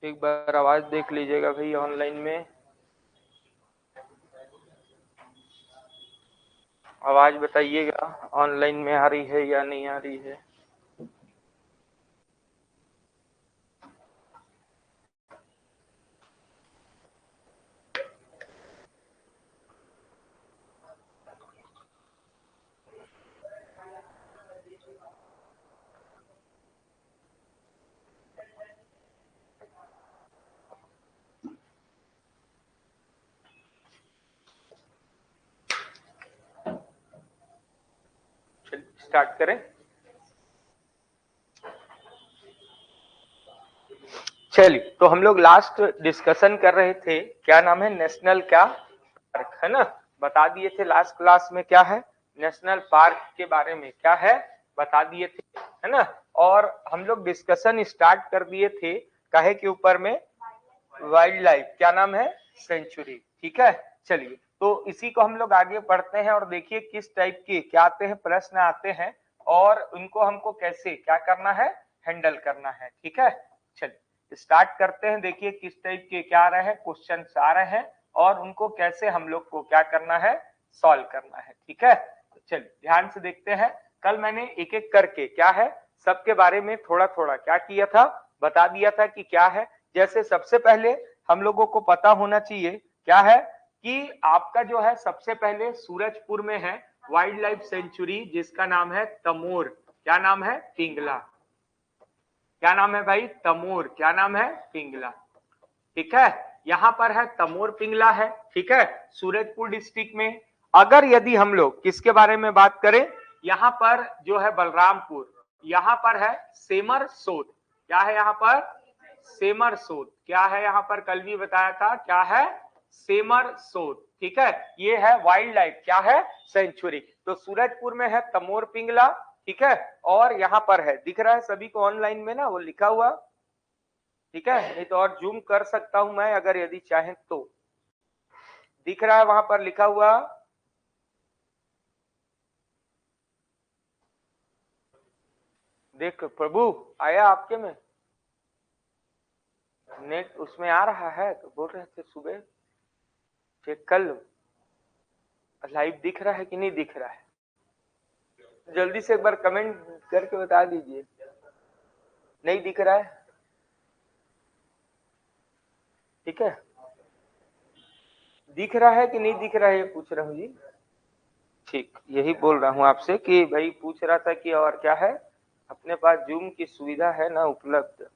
एक बार आवाज देख लीजिएगा भाई ऑनलाइन में, आवाज बताइएगा ऑनलाइन में आ रही है या नहीं आ रही है। स्टार्ट करें। चलिए, तो हम लोग लास्ट डिस्कशन कर रहे थे, क्या नाम है, नेशनल क्या पार्क, है ना। बता दिए थे लास्ट क्लास में क्या है नेशनल पार्क के बारे में, क्या है बता दिए थे, है ना। और हम लोग डिस्कशन स्टार्ट कर दिए थे काहे के ऊपर में, वाइल्ड लाइफ क्या नाम है सेंचुरी, ठीक है। चलिए, तो इसी को हम लोग आगे पढ़ते हैं और देखिए किस टाइप के क्या आते हैं, प्रश्न आते हैं और उनको हमको कैसे क्या करना है, हैंडल करना है, ठीक है। चलिए स्टार्ट करते हैं, देखिए किस टाइप के क्या आ रहे हैं क्वेश्चन आ रहे हैं और उनको कैसे हम लोग को क्या करना है, सॉल्व करना है, ठीक है। तो चलिए ध्यान से देखते हैं। कल मैंने एक एक करके क्या है सबके बारे में थोड़ा थोड़ा क्या किया था, बता दिया था कि क्या है। जैसे सबसे पहले हम लोगों को पता होना चाहिए क्या है कि आपका जो है सबसे पहले सूरजपुर में है वाइल्ड लाइफ सेंचुरी जिसका नाम है तमोर, क्या नाम है, पिंगला, क्या नाम है भाई, तमोर, क्या नाम है, पिंगला, ठीक है। यहां पर है तमोर पिंगला है, ठीक है, सूरजपुर डिस्ट्रिक्ट में। अगर यदि हम लोग किसके बारे में बात करें, यहां पर जो है बलरामपुर, यहां पर है सेमर सोद, क्या है यहाँ पर, सेमर सोद, क्या है यहाँ पर, कल भी बताया था क्या है, सेमर सोद, ठीक है। ये है वाइल्ड लाइफ क्या है सेंचुरी। तो सूरजपुर में है तमोर पिंगला, ठीक है। और यहाँ पर है, दिख रहा है सभी को ऑनलाइन में ना वो लिखा हुआ, ठीक है, नहीं तो और जूम कर सकता हूं मैं अगर यदि चाहें तो, दिख रहा है वहां पर लिखा हुआ, देख प्रभु आया आपके में, नेट उसमें आ रहा है तो बोल रहे थे सुबह चेक कर लो लाइव दिख रहा है कि नहीं दिख रहा है, जल्दी से एक बार कमेंट करके बता दीजिए, नहीं दिख रहा है, ठीक है। दिख रहा है कि नहीं दिख रहा है ये पूछ रहा हूँ जी, ठीक, यही बोल रहा हूँ आपसे कि भाई पूछ रहा था कि और क्या है, अपने पास जूम की सुविधा है ना उपलब्ध।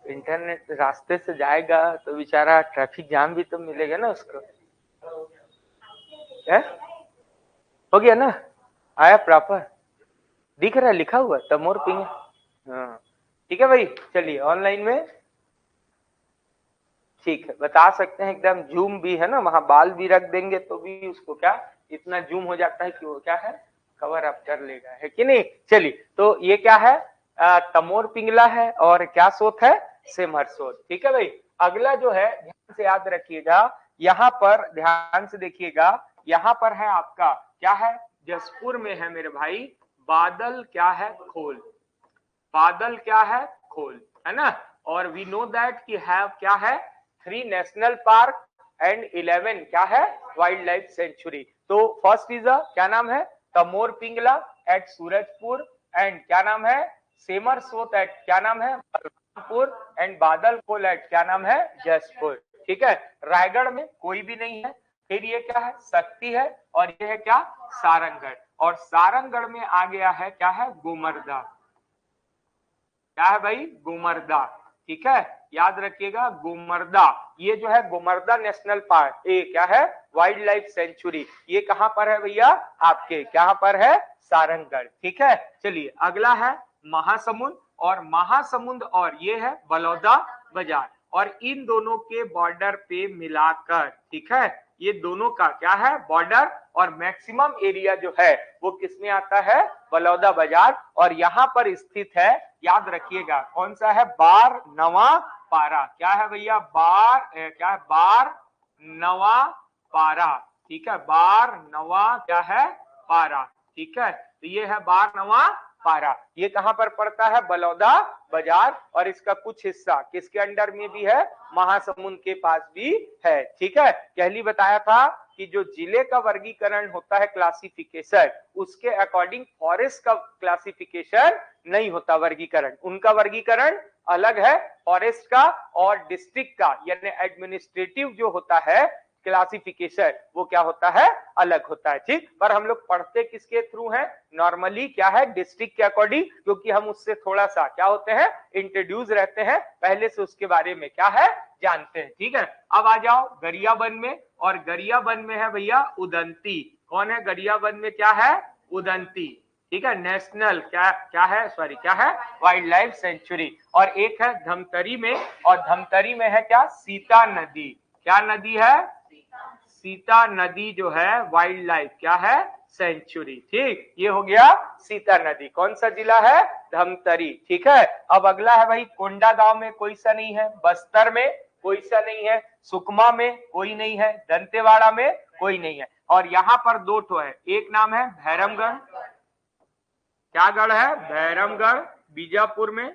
इंटरनेट रास्ते से जाएगा तो बेचारा ट्रैफिक जाम भी तो मिलेगा ना उसको, है हो गया ना, आया प्रॉपर, दिख रहा है लिखा हुआ तमोर पिंग, हाँ ठीक है भाई। चलिए ऑनलाइन में ठीक है बता सकते हैं, एकदम जूम भी है ना, वहां बाल भी रख देंगे तो भी उसको क्या इतना जूम हो जाता है कि वो क्या है कवर अप कर लेगा, है कि नहीं। चलिए तो ये क्या है, तमोर पिंगला है और क्या सोत है, सेमर सोत, ठीक है भाई। अगला जो है ध्यान से याद रखिएगा, यहाँ पर ध्यान से देखिएगा, यहाँ पर है आपका क्या है, जसपुर में है मेरे भाई बादल क्या है खोल, बादल क्या है खोल, है ना। और वी नो दैट कि हैव क्या है 3 नेशनल पार्क एंड 11 क्या है वाइल्ड लाइफ सेंचुरी। तो फर्स्ट इज क्या नाम है, तमोर पिंगला एट सूरजपुर, एंड क्या नाम है, सेमर सोत एट क्या नाम है बलरामपुर, एंड बादल खोल एट क्या नाम है जसपुर, ठीक है। रायगढ़ में कोई भी नहीं है, फिर ये क्या है शक्ति है, और ये है क्या सारंगगढ़, और सारंगगढ़ में आ गया है क्या है गोमर्दा, क्या है भाई गोमर्दा, ठीक है, याद रखिएगा गोमर्दा। ये जो है गोमर्दा नेशनल पार्क, ये क्या है वाइल्ड लाइफ सेंचुरी, ये कहां पर है भैया आपके, कहां पर है सारंगगढ़, ठीक है। चलिए अगला है महासमुंद, और महासमुंद और ये है बलौदा बाजार, और इन दोनों के बॉर्डर पे मिलाकर, ठीक है, ये दोनों का क्या है बॉर्डर, और मैक्सिमम एरिया जो है वो किसमें आता है बलौदा बाजार, और यहाँ पर स्थित है, याद रखिएगा कौन सा है, बार नवा पारा। क्या है भैया? बार क्या है? बार नवा पारा। ठीक है, बार नवा क्या है? पारा। ठीक है, तो ये है बार नवा पारा। ये कहां पर पड़ता है? बलौदा बाजार। और इसका कुछ हिस्सा किसके अंडर में भी है? महासमुंद के पास भी है। ठीक है, पहले बताया था कि जो जिले का वर्गीकरण होता है क्लासिफिकेशन, उसके अकॉर्डिंग फॉरेस्ट का क्लासिफिकेशन नहीं होता वर्गीकरण, उनका वर्गीकरण अलग है फॉरेस्ट का। और डिस्ट्रिक्ट का यानी एडमिनिस्ट्रेटिव जो होता है क्लासिफिकेशन, वो क्या होता है? अलग होता है। ठीक, पर हम लोग पढ़ते किसके थ्रू हैं? नॉर्मली क्या है? डिस्ट्रिक्ट के अकॉर्डिंग, क्योंकि हम उससे थोड़ा सा क्या होते हैं? इंट्रोड्यूस रहते हैं, पहले से उसके बारे में क्या है? जानते हैं। ठीक है, अब आ जाओ गरियाबंद में। और गरियाबंद में है भैया उदंती। कौन है गरियाबंद में? क्या है? उदंती। ठीक है, नेशनल क्या है? सॉरी, क्या है? Wild life sanctuary. और एक है धमतरी में, और धमतरी में है क्या? सीता नदी। क्या नदी है? सीता नदी जो है वाइल्ड लाइफ क्या है? सेंचुरी। ठीक, ये हो गया सीता नदी। कौन सा जिला है? धमतरी। ठीक है, अब अगला है भाई कोंडागांव में कोई सा नहीं है, बस्तर में कोई सा नहीं है, सुकमा में कोई नहीं है, दंतेवाड़ा में कोई नहीं है। और यहाँ पर दो ठो है, एक नाम है भैरमगढ़। क्या गढ़ है? भैरमगढ़, बीजापुर में।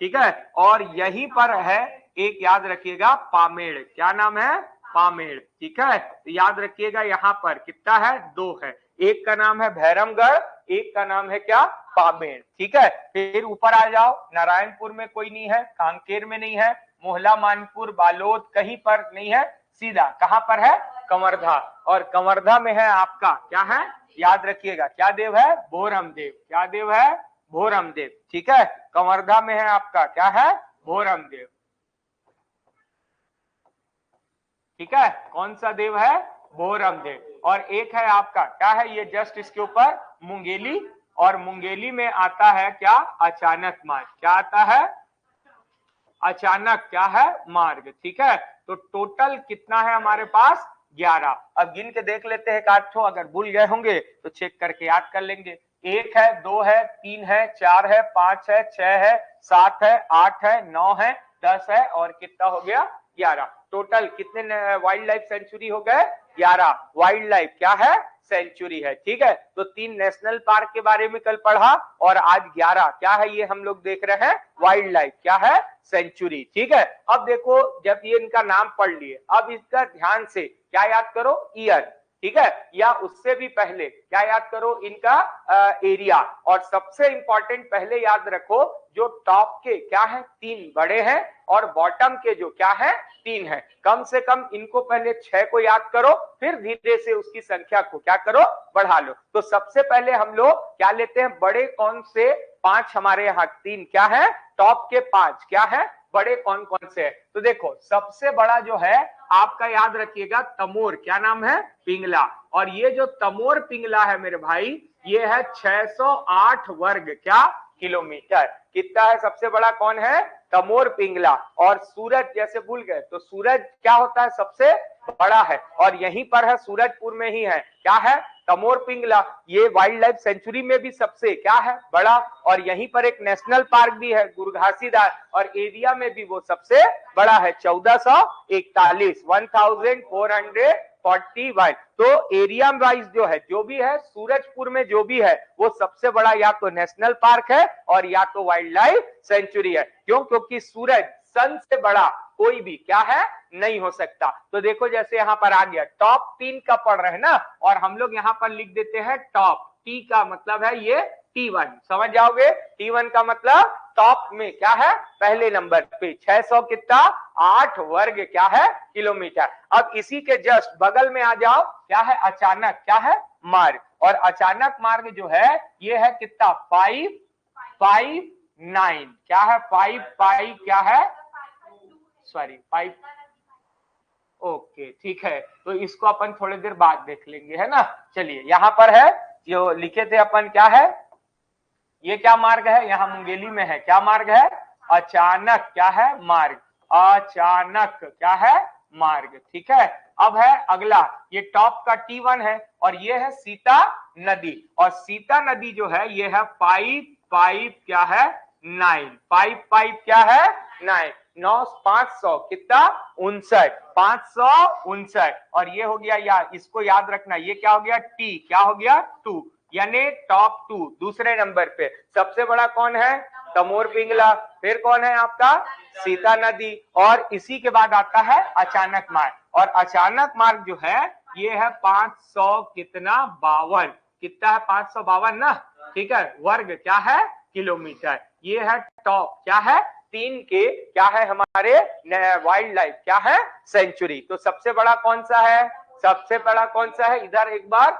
ठीक है, और यहीं पर है एक, याद रखिएगा, पामेड़। क्या नाम है? पामेड़। ठीक है, तो याद रखिएगा यहाँ पर कितना है? दो है, एक का नाम है भैरमगढ़, एक का नाम है क्या? पामेड़। ठीक है, फिर ऊपर आ जाओ, नारायणपुर में कोई नहीं है, कांकेर में नहीं है, मोहला मानपुर बालोद कहीं पर नहीं है, सीधा कहां पर है? कंवरधा। और कंवरधा में है आपका क्या है? याद रखिएगा, क्या देव है? भोरम देव। क्या देव है? भोरम देव। ठीक है, कंवरधा में है आपका क्या है? भोरम देव। ठीक है, कौन सा देव है? भोरम देव। और एक है आपका क्या है? ये जस्ट इसके ऊपर मुंगेली, और मुंगेली में आता है क्या? अचानक मार्ग। क्या आता है? अचानक क्या है? मार्ग। ठीक है, तो टोटल कितना है हमारे पास? 11। अब गिन के देख लेते हैं आठ, अगर भूल गए होंगे तो चेक करके याद कर लेंगे। एक है, दो है, तीन है, चार है, पांच है, छह है, सात है, आठ है, नौ है, 10 है, और कितना हो गया? 11। टोटल कितने वाइल्ड लाइफ सेंचुरी हो गए? 11 वाइल्ड लाइफ क्या है? सेंचुरी है। ठीक है, तो 3 नेशनल पार्क के बारे में कल पढ़ा, और आज 11 क्या है? ये हम लोग देख रहे हैं वाइल्ड लाइफ क्या है? सेंचुरी। ठीक है, अब देखो, जब ये इनका नाम पढ़ लिए, अब इसका ध्यान से क्या याद करो? ईयर। ठीक है, या उससे भी पहले क्या याद करो? इनका एरिया। और सबसे इंपॉर्टेंट पहले याद रखो, जो टॉप के क्या है? 3 बड़े हैं, और बॉटम के जो क्या है? 3 है। कम से कम इनको पहले 6 को याद करो, फिर धीरे से उसकी संख्या को क्या करो? बढ़ा लो। तो सबसे पहले हम लोग क्या लेते हैं? बड़े कौन से? 5 हमारे यहाँ, 3 क्या है? टॉप के 5 क्या है? बड़े कौन कौन से है? तो देखो, सबसे बड़ा जो है आपका, याद रखिएगा, तमोर। क्या नाम है? पिंगला। और ये जो तमोर पिंगला है मेरे भाई, ये है 608 वर्ग क्या? किलोमीटर। कितना है? सबसे बड़ा कौन है? तमोर पिंगला। और सूरज, जैसे भूल गए, तो सूरज क्या होता है? सबसे बड़ा है, और यहीं पर है, सूरजपुर में ही है। क्या है? तमोर पिंगला। ये वाइल्ड लाइफ सेंचुरी में भी सबसे क्या है? बड़ा। और यहीं पर एक नेशनल पार्क भी है गुरघासीदार, और एरिया में भी वो सबसे बड़ा है, 1441, 1441। तो एरिया वाइज जो है, जो भी है सूरजपुर में जो भी है, वो सबसे बड़ा या तो नेशनल पार्क है और या तो वाइल्ड लाइफ सेंचुरी है। क्यों? क्योंकि सूरज सन से बड़ा कोई भी क्या है? नहीं हो सकता। तो देखो, जैसे यहां पर आ गया, टॉप 3 का पढ़ रहे हैं ना, और हम लोग यहां पर लिख देते हैं टॉप। टी का मतलब है ये T1, समझ जाओगे? T1 का मतलब टॉप में क्या है? पहले नंबर पे 600 कितना? 8 वर्ग क्या है? किलोमीटर। अब इसी के जस्ट बगल में आ जाओ, क्या है? अचानक क्या है? मार्ग। और अचानक मार्ग जो है, ये है कितना? 559। क्या है? 5 क्या है? सॉरी 5। ओके, ठीक है, तो इसको अपन थोड़ी देर बाद देख लेंगे, है ना। चलिए, यहां पर है जो लिखे थे अपन, क्या है? ये क्या मार्ग है? यहाँ मुंगेली में है, क्या मार्ग है? अचानक क्या है? मार्ग। अचानक क्या है? मार्ग। ठीक है, अब है अगला, ये टॉप का T1 है, और ये है सीता नदी। और सीता नदी जो है, ये है 5 क्या है? 9, 5 5 क्या है 9, 9 500 कितना 59, 559 और ये हो गया यार, इसको याद रखना, ये क्या हो गया टी, क्या हो गया 2, यानी टॉप 2 दूसरे नंबर पे सबसे बड़ा कौन है तमोर पिंगला, फिर कौन है आपका सीता नदी और इसी के बाद आता है अचानक मार्ग, और अचानक मार्ग जो है ये है 500 कितना 52, कितना है 552 ना, ठीक है, वर्ग क्या है किलोमीटर, ये है टॉप क्या है 3 के क्या है हमारे वाइल्ड लाइफ क्या है सेंचुरी। तो सबसे बड़ा कौन सा है, सबसे बड़ा कौन सा है, इधर एक बार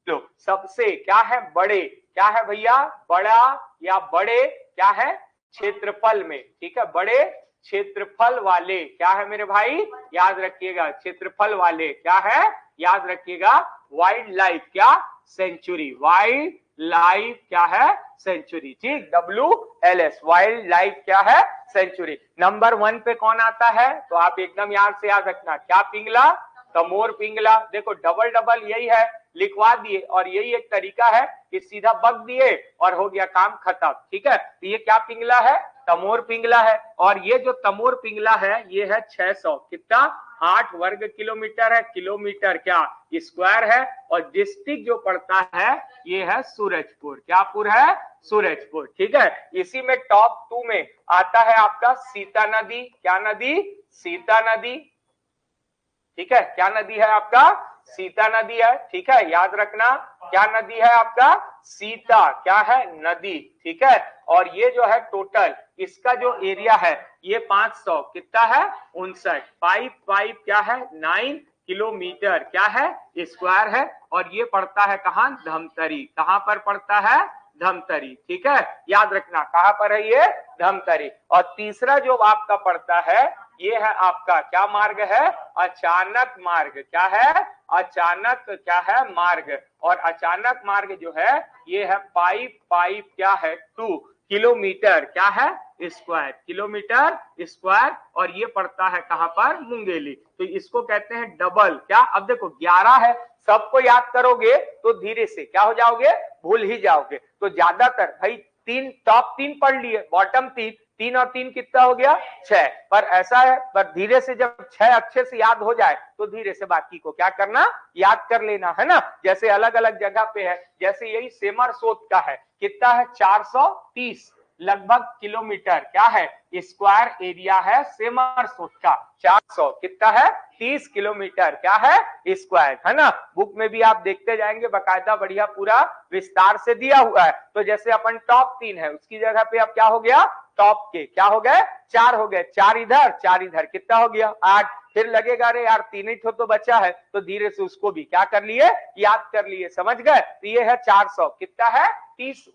लो, सबसे क्या है बड़े, क्या है भैया बड़ा या बड़े क्या है क्षेत्रफल में, ठीक है, बड़े क्षेत्रफल वाले क्या है मेरे भाई, याद रखिएगा क्षेत्रफल वाले क्या है, याद रखिएगा वाइल्ड लाइफ क्या सेंचुरी, वाइल्ड लाइफ क्या है सेंचुरी, ठीक, WLS वाइल्ड लाइफ क्या है सेंचुरी। नंबर 1 पे कौन आता है, तो आप एकदम याद से याद रखना, क्या पिंगला तमोर पिंगला, देखो डबल डबल यही है, लिखवा दिए और यही एक तरीका है कि सीधा बग दिए और हो गया काम खत्म, ठीक है। तो ये क्या पिंगला है तमोर पिंगला है, और ये जो तमोर पिंगला है ये है 600 कितना 8 वर्ग किलोमीटर है, किलोमीटर क्या स्क्वायर है, और डिस्ट्रिक्ट जो पड़ता है ये है सूरजपुर, क्या पुर है सूरजपुर, ठीक है। इसी में टॉप 2 में आता है आपका सीता नदी, क्या नदी सीता नदी, ठीक है, क्या नदी है आपका सीता नदी है, ठीक है, याद रखना क्या नदी है आपका सीता क्या है नदी, ठीक है। और ये जो है टोटल इसका जो एरिया है ये 500 कितना है 59, 5 5 क्या है 9 किलोमीटर क्या है स्क्वायर है, और ये पड़ता है कहां धमतरी, कहां पर पड़ता है धमतरी, ठीक है, याद रखना कहां पर है ये धमतरी। और तीसरा जो आपका पड़ता है ये है आपका क्या मार्ग है अचानक मार्ग, क्या है अचानक क्या है मार्ग, और अचानक मार्ग जो है ये है 5 5 क्या है 2 किलोमीटर क्या है स्क्वायर, किलोमीटर स्क्वायर, और ये पड़ता है कहां पर मुंगेली, तो इसको कहते हैं डबल क्या। अब देखो 11 है, सबको याद करोगे तो धीरे से क्या हो जाओगे भूल ही जाओगे, तो ज्यादातर भाई 3 टॉप 3 पढ़ लिए, बॉटम 3 3 और 3 कितना हो गया 6, पर ऐसा है पर धीरे से जब 6 अच्छे से याद हो जाए तो धीरे से बाकी को क्या करना याद कर लेना है ना, जैसे अलग अलग जगह पे है, जैसे यही सेमर सोत का है कितना है 430 लगभग किलोमीटर क्या है स्क्वायर एरिया है सेमर सोत का, 400 कितना है 30 किलोमीटर क्या है स्क्वायर, है ना। बुक में भी आप देखते जाएंगे बकायदा बढ़िया पूरा विस्तार से दिया हुआ है। तो जैसे अपन टॉप 3 है उसकी जगह पे अब क्या हो गया टॉप के क्या हो गए 4 हो गए, 4 इधर कितना हो गया 8, फिर लगेगा अरे यार 3 ही तो बचा है, तो धीरे से उसको भी क्या कर लिए याद कर लिए, समझ गए। तो ये है 400 कितना है 30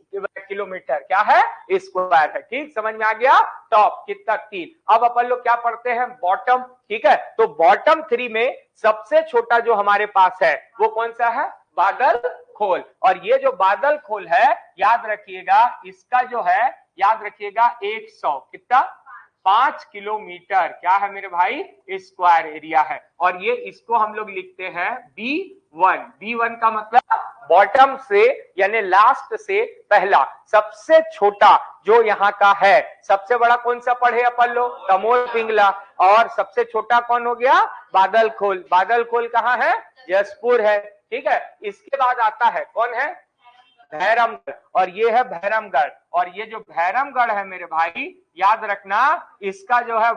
किलोमीटर क्या है स्क्वायर है, ठीक, समझ में आ गया। टॉप कितना 3, अब अपन लोग क्या पढ़ते हैं बॉटम, ठीक है। तो बॉटम 3 में सबसे छोटा जो हमारे पास है वो कौन सा है बादल खोल, और ये जो बादल खोल है याद रखिएगा इसका जो है याद रखिएगा 100 कितना 5 किलोमीटर क्या है मेरे भाई स्क्वायर एरिया है, और ये इसको हम लोग लिखते हैं B1, B1 का मतलब बॉटम से यानी लास्ट से पहला सबसे छोटा जो यहाँ का है, सबसे बड़ा कौन सा पढ़े अपन लोग तमोर पिंगला, और सबसे छोटा कौन हो गया बादल खोल, बादल खोल कहाँ है जसपुर है, ठीक है। इसके बाद आता है कौन है भैरमगढ़, और ये है भैरमगढ़, और ये जो भैरमगढ़ है मेरे भाई याद रखना इसका जो है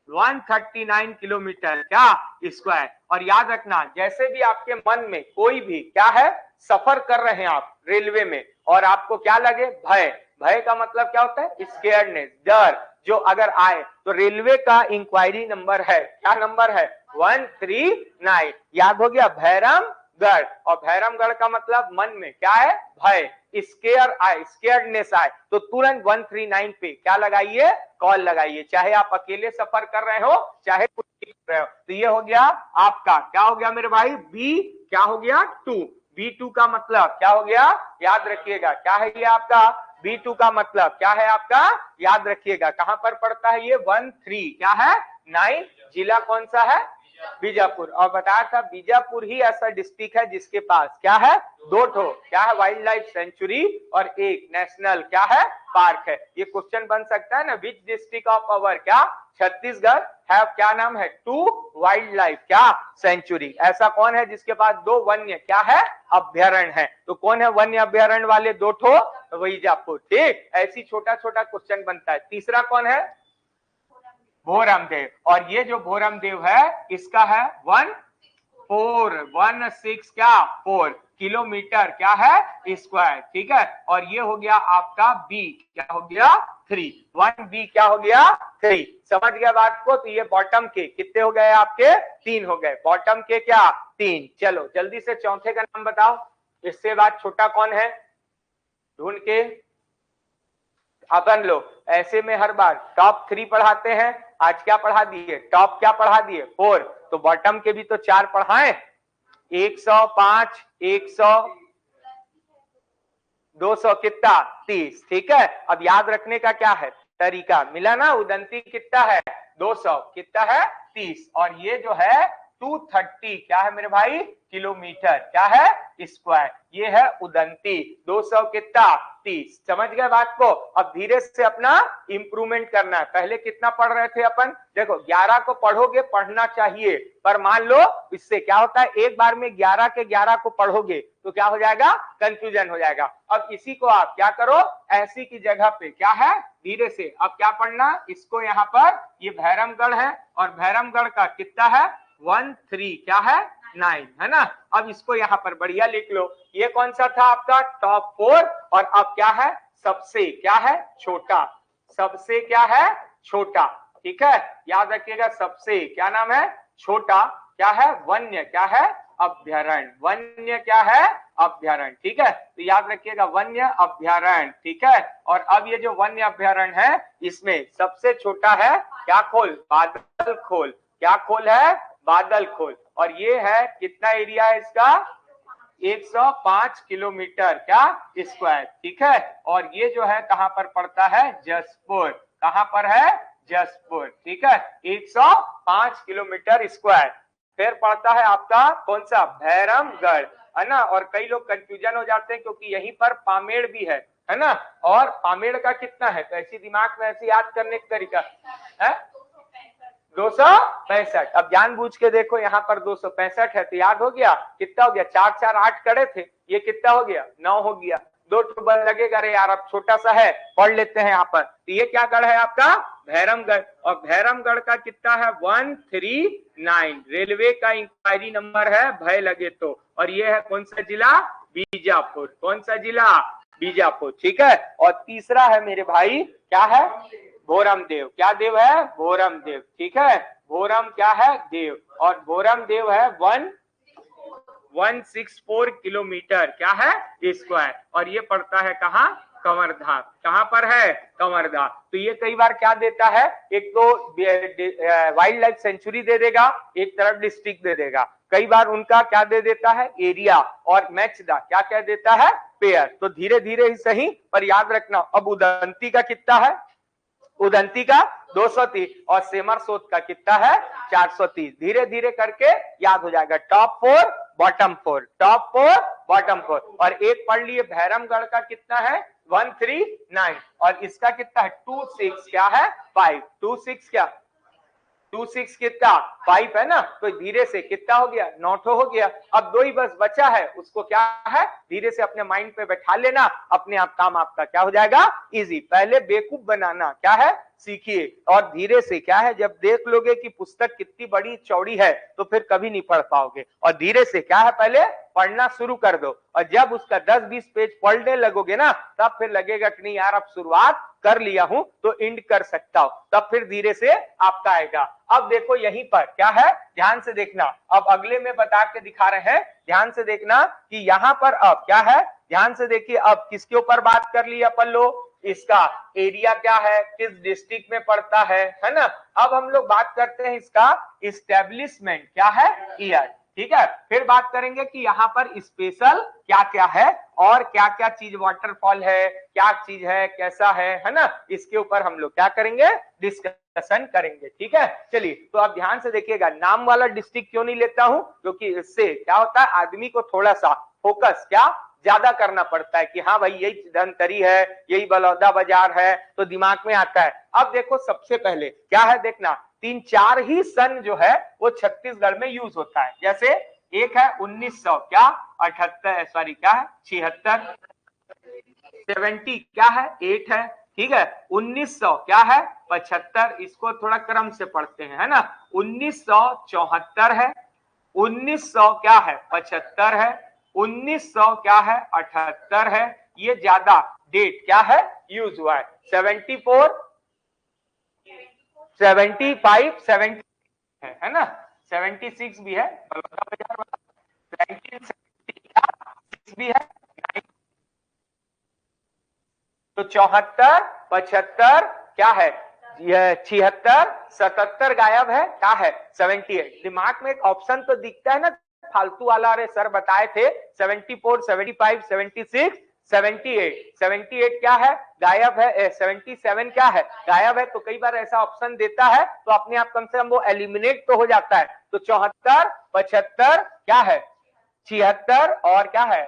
139 किलोमीटर क्या स्क्वायर, और याद रखना जैसे भी आपके मन में कोई भी क्या है सफर कर रहे हैं आप रेलवे में और आपको क्या लगे भय, भय का मतलब क्या होता है स्केयर्डनेस डर, जो अगर आए तो रेलवे का इंक्वायरी नंबर है क्या नंबर है 139, याद हो गया भैरमगढ़, और भैरमगढ़ का मतलब मन में क्या है भय स्केयर आए स्केयर्डनेस आए तो तुरंत 139 पे क्या लगाइए कॉल लगाइए, चाहे आप अकेले सफर कर रहे हो चाहे कुछ कर रहे हो। तो ये हो गया आपका क्या हो गया मेरे भाई बी क्या हो गया 2, B2 का मतलब क्या हो गया याद रखिएगा क्या है ये आपका B2 का मतलब क्या है आपका याद रखिएगा कहां पर पड़ता है ये 13 क्या है 9, जिला कौन सा है बीजापुर। और बताया था बीजापुर ही ऐसा डिस्ट्रिक्ट है जिसके पास क्या है, दो ठो क्या है, वाइल्ड लाइफ सेंचुरी और एक नेशनल क्या है, पार्क है। ये क्वेश्चन बन सकता है ना, विच डिस्ट्रिक्ट ऑफ अवर क्या छत्तीसगढ़ हैव क्या नाम है, टू वाइल्ड लाइफ क्या सेंचुरी। ऐसा कौन है जिसके पास दो वन्य क्या है, अभ्यारण्य है। तो कौन है वन्य अभ्यारण्य वाले दो ठो, बीजापुर। ठीक, ऐसी छोटा छोटा क्वेश्चन बनता है। तीसरा कौन है, भोरम देव। और ये जो भोरम देव है इसका है 16 क्या 4 किलोमीटर क्या है स्क्वायर। ठीक है, और ये हो गया आपका बी क्या हो गया 3, 1B क्या हो गया 3। समझ गया बात को। तो ये बॉटम के कितने हो गए आपके, 3 हो गए, बॉटम के क्या 3। चलो जल्दी से चौथे का नाम बताओ, इससे बाद छोटा कौन है ढूंढ के। अपन लोग ऐसे में हर बार टॉप 3 पढ़ाते हैं, आज क्या पढ़ा दिए, टॉप क्या पढ़ा दिए 4। तो बॉटम के भी तो 4 पढ़ाएं, 105, 100, 200 कितना 30। ठीक है, अब याद रखने का क्या है तरीका, मिला ना, उदंती कितना है 200 कितना है 30, और ये जो है 230 क्या है मेरे भाई किलोमीटर क्या है स्क्वायर। ये है उदंती 200 कितना 30। समझ गए बात को। अब धीरे से अपना इंप्रूवमेंट करना है। पहले कितना पढ़ रहे थे अपन, देखो 11 को पढ़ोगे, पढ़ना चाहिए, पर मान लो इससे क्या होता है, एक बार में 11 के 11 को पढ़ोगे तो क्या हो जाएगा, कंफ्यूजन हो जाएगा। अब इसी को आप क्या करो, ऐसी की जगह पे क्या है धीरे से अब क्या पढ़ना, इसको यहाँ पर ये भैरमगढ़ है और भैरमगढ़ का कितना है 13 क्या है 9 है ना। अब इसको यहाँ पर बढ़िया लिख लो, ये कौन सा था आपका टॉप 4 और अब क्या है सबसे क्या है छोटा, सबसे क्या है छोटा। ठीक है, याद रखिएगा, सबसे क्या नाम है छोटा क्या है वन्य क्या है अभ्यारण्य, वन्य क्या है अभ्यारण्य। ठीक है, तो याद रखिएगा वन्य अभ्यारण्य। ठीक है, और अब ये जो वन्य अभ्यारण्य है इसमें सबसे छोटा है क्या खोल, बादल खोल, क्या खोल है बादल खोल, और ये है कितना एरिया है इसका 105 किलोमीटर क्या स्क्वायर। ठीक है, और ये जो है कहां पर पड़ता है जसपुर, कहां पर है जसपुर। ठीक है, 105 किलोमीटर स्क्वायर। फिर पड़ता है आपका कौन सा भैरमगढ़ है ना। और कई लोग कंफ्यूजन हो जाते हैं क्योंकि यहीं पर पामेड़ भी है ना, और पामेड़ का कितना है, तो ऐसी दिमाग में ऐसे याद करने का तरीका है 265। अब जानबूझ के देखो यहाँ पर 265 है तो याद हो गया, कितना हो गया 4 4 8 कड़े थे, ये कितना हो गया 9 हो गया, 2 टूबल लगेगा। अरे यार अब छोटा सा है, पढ़ लेते हैं यहाँ पर। तो ये क्या गढ़ है आपका भैरमगढ़, और भैरमगढ़ का कितना है 139, रेलवे का इंक्वायरी नंबर है भय लगे तो। और ये है कौन सा जिला बीजापुर, कौन सा जिला बीजापुर। ठीक है, और तीसरा है मेरे भाई क्या है भोरम देव, क्या देव है भोरम देव। ठीक है, भोरम क्या है देव, और भोरम देव है 164 किलोमीटर क्या है स्क्वायर, और ये पड़ता है कहाँ कंवरधा, कहां पर है कंवरधा। तो ये कई बार क्या देता है, एक तो वाइल्ड लाइफ सेंचुरी दे देगा, एक तरफ डिस्ट्रिक्ट दे देगा, कई बार उनका क्या दे देता है एरिया, और मैच दा क्या क्या देता है पेयर। तो धीरे धीरे ही सही पर याद रखना। अब उदंती का कितना है, उदंती का 230 और सेमरसोत का कितना है 430। धीरे धीरे करके याद हो जाएगा, टॉप 4 बॉटम 4, टॉप 4 बॉटम 4। और एक पढ़ लिए भैरमगढ़ का कितना है 139 और इसका कितना है 26 क्या है 5, 26 क्या 26 कितना 5 है ना। तो धीरे से कितना हो गया 9 हो गया। अब 2 ही बस बचा है, उसको क्या है धीरे से अपने माइंड पे बैठा लेना, अपने आप काम आपका क्या हो जाएगा इजी। पहले बेवकूफ बनाना क्या है सीखिए, और धीरे से क्या है जब देख लोगे कि पुस्तक कितनी बड़ी चौड़ी है तो फिर कभी नहीं पढ़ पाओगे। और धीरे से क्या है पहले पढ़ना शुरू कर दो, और जब उसका 10-20 पेज पढ़ने लगोगे ना तब फिर लगेगा कि नहीं यार अब शुरुआत कर लिया हूं तो एंड कर सकता हूं, तब फिर धीरे से आपका आएगा। अब देखो यहीं पर क्या है ध्यान से देखना, अब अगले में बता के दिखा रहे हैं, ध्यान से देखना कि यहां पर अब क्या है, ध्यान से देखिए अब किसके ऊपर बात कर ली अपन लोग, इसका एरिया क्या है, किस डिस्ट्रिक्ट में पड़ता है ना। अब हम लोग बात करते हैं इसका इस्टेब्लिशमेंट क्या है ईयर। ठीक है, फिर बात करेंगे कि यहाँ पर स्पेशल क्या क्या है और क्या क्या चीज वाटरफॉल है, क्या चीज है कैसा है ना, इसके ऊपर हम लोग क्या करेंगे डिस्कस डिस्कशन करेंगे, ठीक है। चलिए, तो आप ध्यान से देखिएगा, नाम वाला डिस्ट्रिक्ट क्यों नहीं लेता हूं, क्योंकि इससे क्या होता है, आदमी को थोड़ा सा फोकस क्या ज्यादा करना पड़ता है कि हाँ भाई यही धनतरी है, यही बलौदा बाजार है, तो दिमाग में आता है। अब देखो सबसे पहले क्या है, देखना 3-4 ही सन जो है वो छत्तीसगढ़ में यूज होता है। जैसे एक है 1900 क्या 78, सॉरी क्या है 76, 70 क्या है 8 है, ठीक है। 1900 क्या है 75, इसको थोड़ा क्रम से पढ़ते हैं, है ना। 1974 है, 1900 क्या है 75 है, 1900 क्या है 78 है, ये ज्यादा डेट क्या है यूज हुआ है। 74, 75, 70 है ना, 76 भी है, बलौदा बाजार वाला 1976 भी है, तो 74, 75 क्या है, यह 76, 77 गायब है, क्या है 78। दिमाग में एक ऑप्शन तो दिखता है ना फालतू वाला, अरे सर बताए थे 74, 75, 76, 78, 78 क्या है गायब है, 77 क्या है गायब है। तो कई बार ऐसा ऑप्शन देता है तो अपने आप कम से कम वो एलिमिनेट तो हो जाता है। तो 74, 75 क्या है 76 और क्या है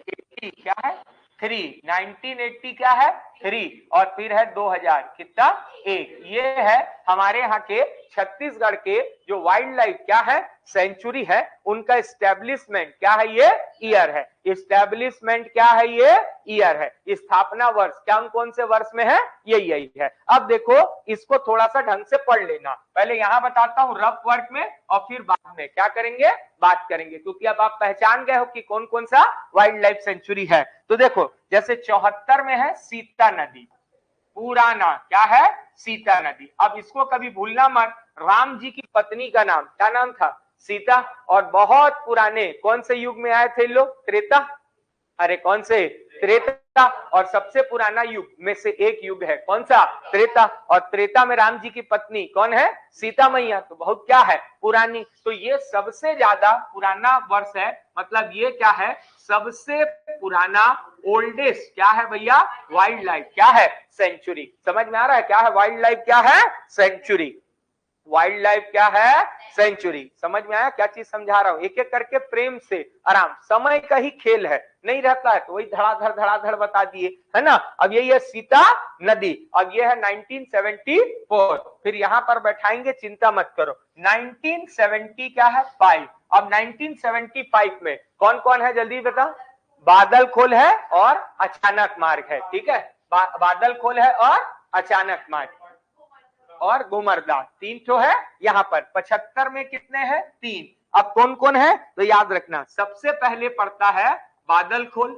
80 क्या है 3, 1980 क्या है 3 और फिर है 2000 कितना 1। ये है हमारे यहाँ के छत्तीसगढ़ के जो वाइल्ड लाइफ क्या है सेंचुरी है, उनका एस्टेब्लिशमेंट क्या है, ये ईयर है। एस्टेब्लिशमेंट क्या है, ये ईयर है। स्थापना वर्ष क्या कौन से वर्ष में है, यही है। अब देखो इसको थोड़ा सा ढंग से पढ़ लेना, पहले यहां बताता हूं रफ वर्क में और फिर बाद में क्या करेंगे बात करेंगे, क्योंकि अब आप पहचान गए हो कि कौन कौन सा वाइल्ड लाइफ सेंचुरी है। तो देखो जैसे 74 में है सीता नदी, पुराना क्या है सीता नदी। अब इसको कभी भूलना मत, राम जी की पत्नी का नाम क्या नाम था सीता, और बहुत पुराने कौन से युग में आए थे लोग, त्रेता, अरे कौन से त्रेता, और सबसे पुराना युग में से एक युग है कौन सा त्रेता, और त्रेता में राम जी की पत्नी कौन है सीता मैया, तो बहुत क्या है पुरानी। तो ये सबसे ज्यादा पुराना वर्ष है, मतलब ये क्या है सबसे पुराना ओल्डेस्ट क्या है भैया वाइल्ड लाइफ क्या है सेंचुरी। समझ में आ रहा है क्या है वाइल्ड लाइफ क्या है सेंचुरी, वाइल्ड लाइफ क्या है सेंचुरी। समझ में आया क्या चीज समझा रहा हूं, एक एक करके प्रेम से आराम, समय का ही खेल है, नहीं रहता है तो वही धड़ाधड़ बता दिए, है ना। अब यही है सीता नदी, अब ये है 1974, फिर यहां पर बैठाएंगे चिंता मत करो। 1970 क्या है 5, अब 1975 में कौन कौन है जल्दी बताओ, बादल खोल है और अचानक मार्ग है, ठीक है। बादल खोल है और अचानक मार्ग और गुमरदा, 3 तो है यहाँ पर। 75 में कितने हैं 3, अब कौन कौन है तो याद रखना, सबसे पहले पड़ता है बादल खोल,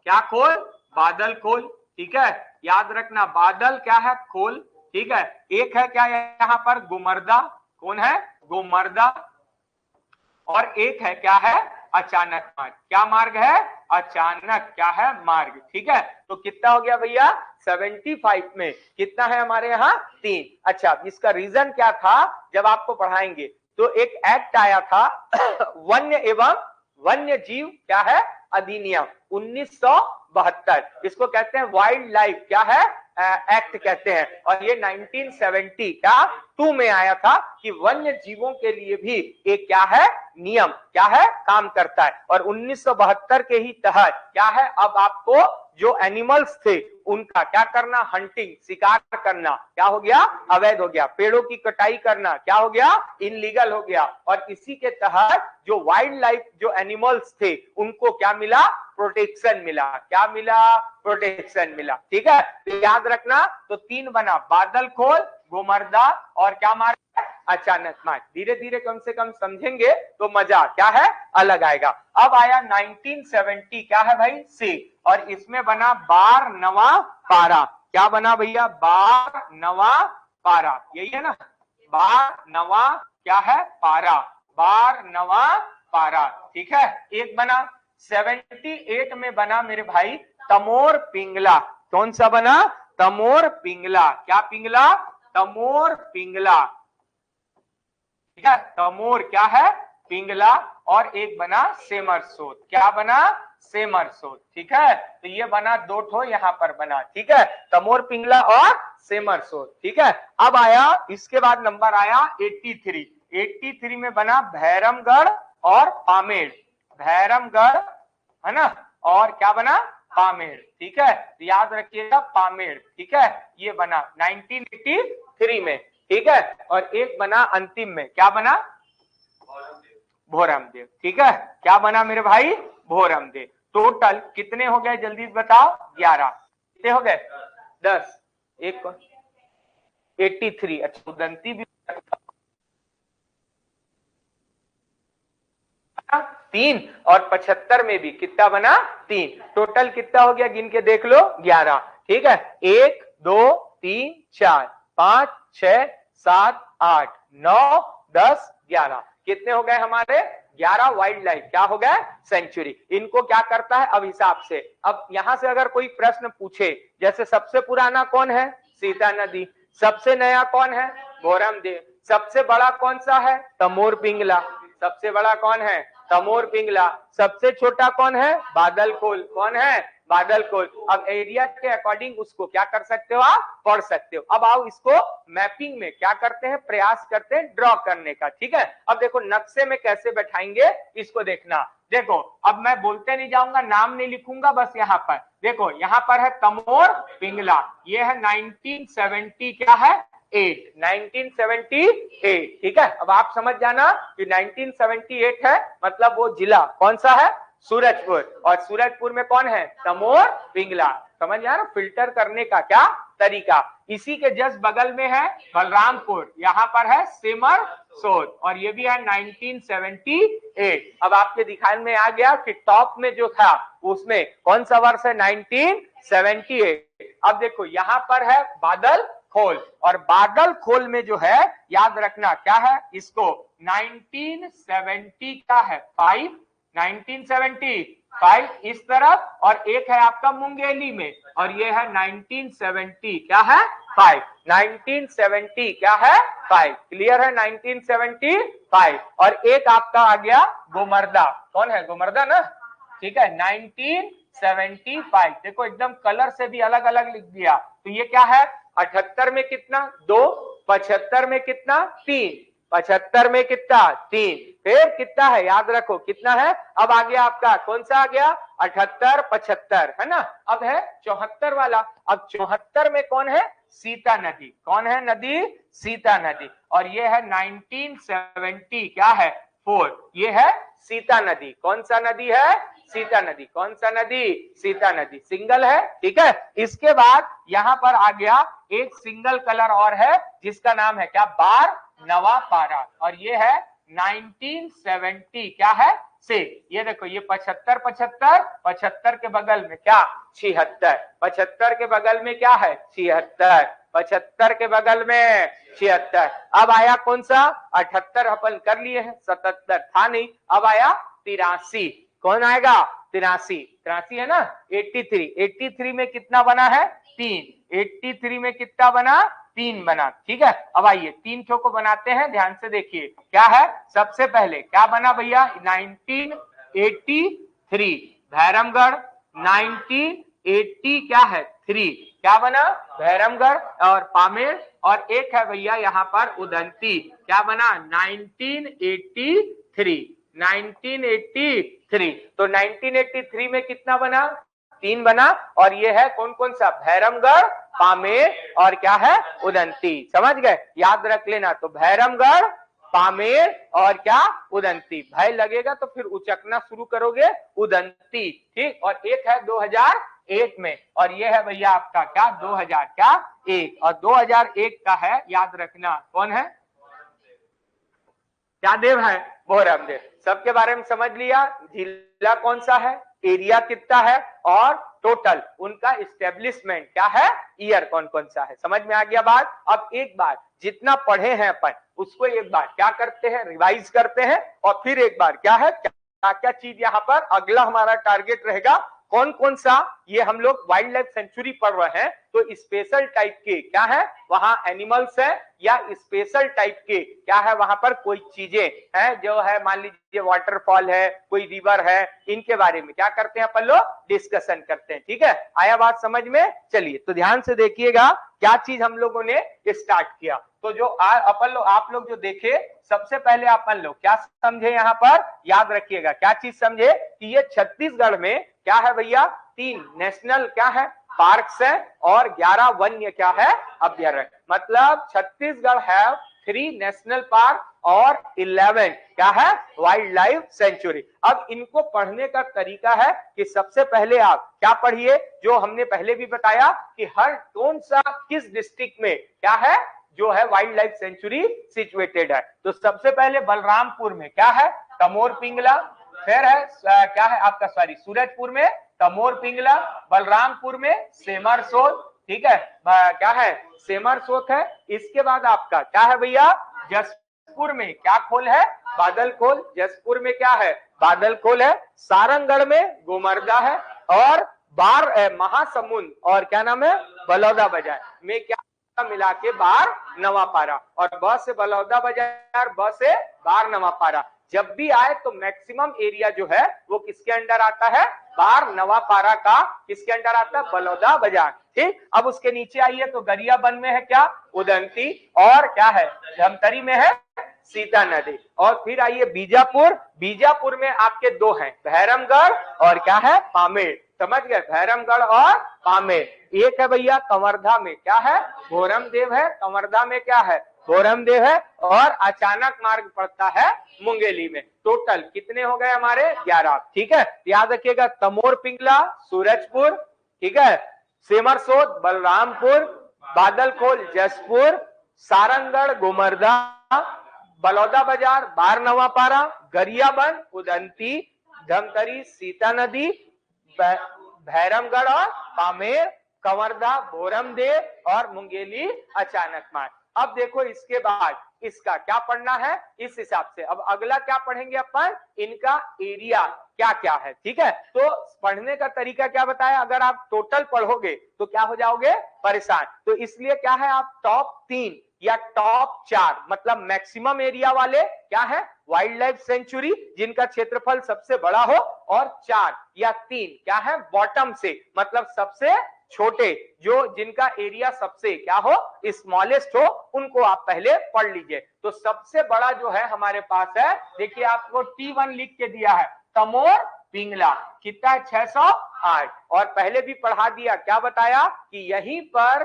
क्या खोल बादल खोल, ठीक है याद रखना बादल क्या है खोल, ठीक है। एक है क्या यहाँ पर गुमरदा, कौन है गुमरदा, और एक है क्या है अचानक मार्ग, क्या मार्ग है अचानक क्या है मार्ग, ठीक है। तो कितना हो गया भैया 75 में कितना है हमारे यहाँ 3। अच्छा इसका रीजन क्या था जब आपको पढ़ाएंगे, तो एक एक्ट आया था वन्य एवं वन्य जीव क्या है अधिनियम 1972, इसको कहते हैं वाइल्ड लाइफ क्या है एक्ट कहते हैं, और ये 1970 का 2 में आया था कि वन्य जीवों के लिए भी एक क्या है नियम क्या है काम करता है। और 1972 के ही तहत क्या है अब आपको जो एनिमल्स थे उनका क्या करना, हंटिंग शिकार करना क्या हो गया अवैध हो गया, पेड़ों की कटाई करना क्या हो गया इनलीगल हो गया, और इसी के तहत जो वाइल्ड लाइफ जो एनिमल्स थे उनको क्या मिला प्रोटेक्शन मिला, क्या मिला प्रोटेक्शन मिला, ठीक है। तो याद रखना तो 3 बना बादल खोल गुमरदा और क्या मार अचानक मार, धीरे धीरे कम से कम समझेंगे तो मजा क्या है अलग आएगा। अब आया 1970 क्या है भाई सी, और इसमें बना बार नवा पारा, क्या बना भैया बार नवा पारा, यही है ना बार नवा क्या है पारा, बार नवा पारा, ठीक है। एक बना 78 में बना मेरे भाई तमोर पिंगला, कौन सा बना तमोर पिंगला, क्या पिंगला तमोर पिंगला, ठीक है तमोर क्या है पिंगला, और एक बना सेमरसोत, क्या बना सेमरसोत, ठीक है। तो ये बना 2 ठो यहाँ पर बना, ठीक है तमोर पिंगला और सेमरसोट। ठीक है, अब आया इसके बाद नंबर आया 83। 83 में बना भैरमगढ़ और पामेड़। भैरमगढ़ है ना, और क्या बना, पामेड़। ठीक है, तो याद रखिएगा पामेड़। ठीक है, ये बना 1983 में। ठीक है, और एक बना अंतिम में, क्या बना, भोरमदेव। ठीक है, क्या बना मेरे भाई, भोरमदेव। टोटल कितने हो गए जल्दी बताओ, 11। कितने हो गए, 10। एक 83। अच्छा, उदंती भी 3, और 75 में भी कितना बना, 3। टोटल कितना हो गया, गिन के देख लो, 11। ठीक है, 1 2 3 4 5 6 7 8 9 10 11। कितने हो गए हमारे, 11 वाइल्ड लाइफ क्या हो गए, सेंचुरी। इनको क्या करता है अब हिसाब से। अब यहां से अगर कोई प्रश्न पूछे, जैसे सबसे पुराना कौन है, सीता नदी। सबसे नया कौन है, भोरमदेव। सबसे बड़ा कौन सा है, तमोर पिंगला। सबसे बड़ा कौन है, तमोर पिंगला। सबसे छोटा कौन है, बादलखोल। कौन है, बादलखोल। अब एरिया के अकॉर्डिंग उसको क्या कर सकते हो, आप पढ़ सकते हो। अब आओ इसको मैपिंग में क्या करते हैं, प्रयास करते हैं ड्रॉ करने का। ठीक है, अब देखो नक्शे में कैसे बैठाएंगे इसको देखना। देखो अब मैं बोलते नहीं जाऊंगा, नाम नहीं लिखूंगा, बस यहाँ पर देखो, यहाँ पर है तमोर पिंगला। ये है 1970 क्या है, 1978। ठीक है, अब आप समझ जाना कि 1978 है, मतलब वो जिला कौन सा है, सूरजपुर। और सूरजपुर में कौन है, तमोर पिंगला। समझ आ रहा, फिल्टर करने का क्या तरीका। इसी के जस्ट बगल में है बलरामपुर, यहाँ पर है सेमरसोट, और ये भी है 1978। अब आपके दिखाने में आ गया कि टॉप में जो था उसमें कौन सा वर्ष है, 1978। अब देखो यहाँ पर है बादल खोल, और बादल खोल में जो है याद रखना क्या है, इसको 1970 का है 5, 1975 इस तरफ, और एक है आपका मुंगेली में, और ये है 1970 क्या है, 5। 1970 क्या है, 5। क्लियर है, 1975। और एक आपका आ गया गोमर्दा। कौन है, गोमर्दा ना। ठीक है, 1975। देखो एकदम कलर से भी अलग अलग लिख दिया। तो ये क्या है, 78 में कितना, 2। 75 में कितना, 3। 75 में कितना, 3। फिर कितना है, याद रखो कितना है। अब आ गया आपका कौन सा आ गया, 78 75 है ना। अब है 74 वाला। अब 74 में कौन है, सीता नदी। कौन है नदी, सीता नदी। और ये है 1970 क्या है, 4। ये है सीता नदी। कौन सा नदी है, सीता नदी। कौन सा नदी, सीता नदी। सिंगल है। ठीक है, इसके बाद यहाँ पर आ गया एक सिंगल कलर और है, जिसका नाम है क्या, बार नवा पारा। और ये है 1970 क्या है, 6। ये देखो, ये 75 75, 75 के बगल में क्या, 76। 75 के बगल में क्या है, 76। 75 के बगल में 76। अब आया कौन सा, 78 अपन कर लिए हैं, 77 था नहीं। अब आया 83। कौन आएगा, 83। 83 है ना, 83। 83 में कितना बना है, 3। 83 में कितना बना, 3 बना। ठीक है, अब आइए 3 ठो को बनाते हैं, ध्यान से देखिए क्या है। सबसे पहले क्या बना भैया, 1983 भैरमगढ़। 1980 क्या है, 3 क्या बना, भैरमगढ़ और पामेड़। और एक है भैया यहाँ पर उदंती, क्या बना, 1983। 1983। तो 1983 में कितना बना, 3 बना। और ये है कौन कौन सा, भैरमगढ़, पामेड़ और क्या है, उदंती। समझ गए, याद रख लेना। तो भैरमगढ़, पामेड़ और क्या, उदंती। भय लगेगा तो फिर उचकना शुरू करोगे, उदंती। ठीक, और एक है 2001 में, और ये है भैया आपका क्या, 2000 क्या, 1। और 2001 का है, याद रखना कौन है, क्या देव है, भोरमदेव। सबके बारे में समझ लिया, जिला कौन सा है, एरिया कितना है, और टोटल उनका इस्टेब्लिशमेंट क्या है, ईयर कौन कौन सा है। समझ में आ गया बात। अब एक बार जितना पढ़े हैं अपन उसको एक बार क्या करते हैं, रिवाइज करते हैं, और फिर एक बार क्या है, क्या क्या चीज यहाँ पर अगला हमारा टारगेट रहेगा, कौन कौन सा। ये हम लोग वाइल्ड लाइफ सेंचुरी पढ़ रहे हैं, तो स्पेशल टाइप के क्या है वहां एनिमल्स है या स्पेशल टाइप के क्या है वहां पर कोई चीजें हैं जो है, मान लीजिए वाटरफॉल है, कोई रिवर है, इनके बारे में क्या करते हैं अपन लोग डिस्कशन करते हैं। ठीक है, आया बात समझ में? चलिए तो ध्यान से देखिएगा क्या चीज हम लोगों ने स्टार्ट किया। तो जो अपन लोग आप लोग जो देखे, सबसे पहले अपन लोग क्या समझे यहाँ पर, याद रखिएगा क्या चीज समझे कि ये छत्तीसगढ़ में क्या है भैया, 3 नेशनल क्या है पार्क्स है और 11 वन्य क्या है अभ्यारण्य। मतलब छत्तीसगढ़ है 3 नेशनल पार्क और 11 क्या है वाइल्ड लाइफ सेंचुरी। अब इनको पढ़ने का तरीका है कि सबसे पहले आप क्या पढ़िए, जो हमने पहले भी बताया कि हर कौन सा किस डिस्ट्रिक्ट में क्या है जो है वाइल्ड लाइफ सेंचुरी सिचुएटेड है। तो सबसे पहले बलरामपुर में क्या है तमोर पिंगला, फिर है क्या है आपका सूरजपुर में तमोर पिंगला, बलरामपुर में सेमरसोत, ठीक है क्या है सेमरसोत है। इसके बाद आपका क्या है भैया जसपुर में क्या खोल है बादल खोल, जसपुर में क्या है बादल खोल है, सारंगढ़ में गोमर्दा है और बार महासमुंद और क्या नाम है बलौदा बाजार में क्या मिला के बार नवापारा, और ब से बलौदा बाजार, ब से बार नवापारा जब भी आए तो मैक्सिमम एरिया जो है वो किसके अंडर आता है, बार नवापारा का किसके अंडर आता है बलौदा बाजार। ठीक, अब उसके नीचे आइए तो गरियाबंद में है क्या उदंती और क्या है धमतरी में है सीता नदी। और फिर आइए बीजापुर, बीजापुर में आपके 2 हैं भैरमगढ़ और क्या है पामेड़, समझ गए भैरमगढ़ और पामेड़। एक है भैया कवर्धा में क्या है भोरम देव है, कवर्धा में क्या है भोरम देव है और अचानक मार्ग पड़ता है मुंगेली में। टोटल कितने हो गए हमारे 11। ठीक है, याद रखिएगा तमोर पिंगला सूरजपुर, ठीक है सेमरसोत बलरामपुर, बादलखोल जसपुर, सारंगढ़ गोमर्दा, बलौदा बाजार बार नवापारा, गरियाबंद उदंती, धमतरी सीता नदी, भैरमगढ़ और पामेड़, कवर्धा भोरम देव और मुंगेली अचानक मार्ग। अब देखो इसके बाद इसका क्या पढ़ना है इस हिसाब से। अब अगला क्या पढ़ेंगे अपन, इनका एरिया क्या क्या है। ठीक है, तो पढ़ने का तरीका क्या बताया, अगर आप टोटल पढ़ोगे तो क्या हो जाओगे परेशान। तो इसलिए क्या है आप टॉप 3 या टॉप 4 मतलब मैक्सिमम एरिया वाले क्या है वाइल्ड लाइफ सेंचुरी जिनका क्षेत्रफल सबसे बड़ा हो, और 4 या 3 क्या है बॉटम से मतलब सबसे छोटे जो जिनका एरिया सबसे क्या हो स्मॉलेस्ट हो, उनको आप पहले पढ़ लीजिए। तो सबसे बड़ा जो है हमारे पास है, देखिए आपको T1 लिख के दिया है तमोर पिंगला, कितना है 608, और पहले भी पढ़ा दिया क्या बताया कि यहीं पर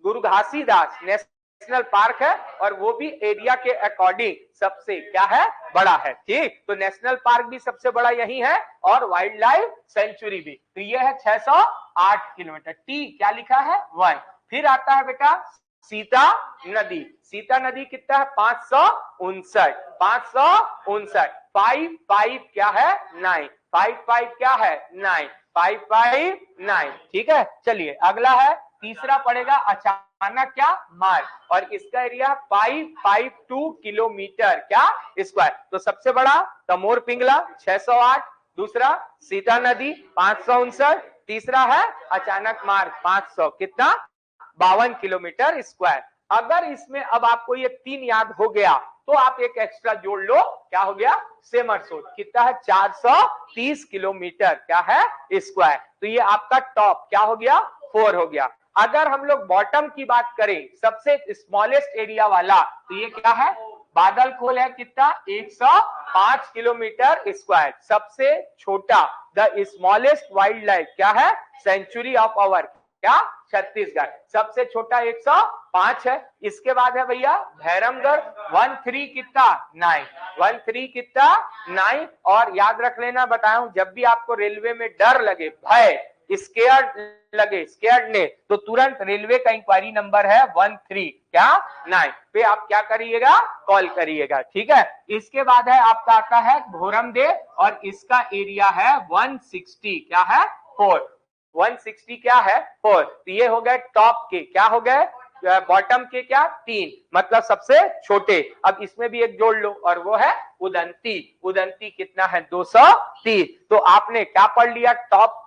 गुरु घासीदास नेशनल पार्क है और वो भी एरिया के अकॉर्डिंग सबसे क्या है बड़ा है। ठीक, तो नेशनल पार्क भी सबसे बड़ा यही है और वाइल्ड लाइफ सेंचुरी भी। तो ये है 608 किलोमीटर, टी क्या लिखा है 1। फिर आता है बेटा सीता नदी, सीता नदी कितना है 559, 559 क्या है 9, 55 क्या है 9, 559। ठीक है, चलिए अगला है तीसरा पड़ेगा अचानक क्या मार्ग, और इसका एरिया 552 किलोमीटर क्या स्क्वायर। तो सबसे बड़ा तमोर पिंगला 608, दूसरा सीता नदी 559, तीसरा है अचानक मार्ग 500 कितना 52 किलोमीटर स्क्वायर। अगर इसमें अब आपको ये 3 याद हो गया तो आप एक एक्स्ट्रा जोड़ लो, क्या हो गया सेमरसोत कितना है 430 किलोमीटर क्या है स्क्वायर। तो ये आपका टॉप क्या हो गया 4 हो गया। अगर हम लोग बॉटम की बात करें सबसे स्मॉलेस्ट एरिया वाला, तो ये क्या है बादलखोल है कितना 105 किलोमीटर स्क्वायर। सबसे छोटा द स्मॉलेस्ट वाइल्ड लाइफ क्या है सेंचुरी ऑफ आवर क्या छत्तीसगढ़, सबसे छोटा 105 है। इसके बाद है भैया भैरमगढ़ 13 कितना 9, 13 कितना 9। और याद रख लेना बताया हूं जब भी आपको रेलवे में डर लगे भय स्केयर्ड ने, तो तुरंत रेलवे का इंक्वायरी नंबर है 13 क्या 9 पे आप क्या करिएगा कॉल करिएगा। ठीक है, इसके बाद है आपका आता है भोरम देव और इसका एरिया है 160 क्या है 4, 160 क्या है 4। तो ये हो गए टॉप के, क्या हो गए बॉटम के क्या 3 मतलब सबसे छोटे। अब इसमें भी एक जोड़ लो और वो है उदंती, उदंती कितना है 230। तो आपने क्या पढ़ लिया टॉप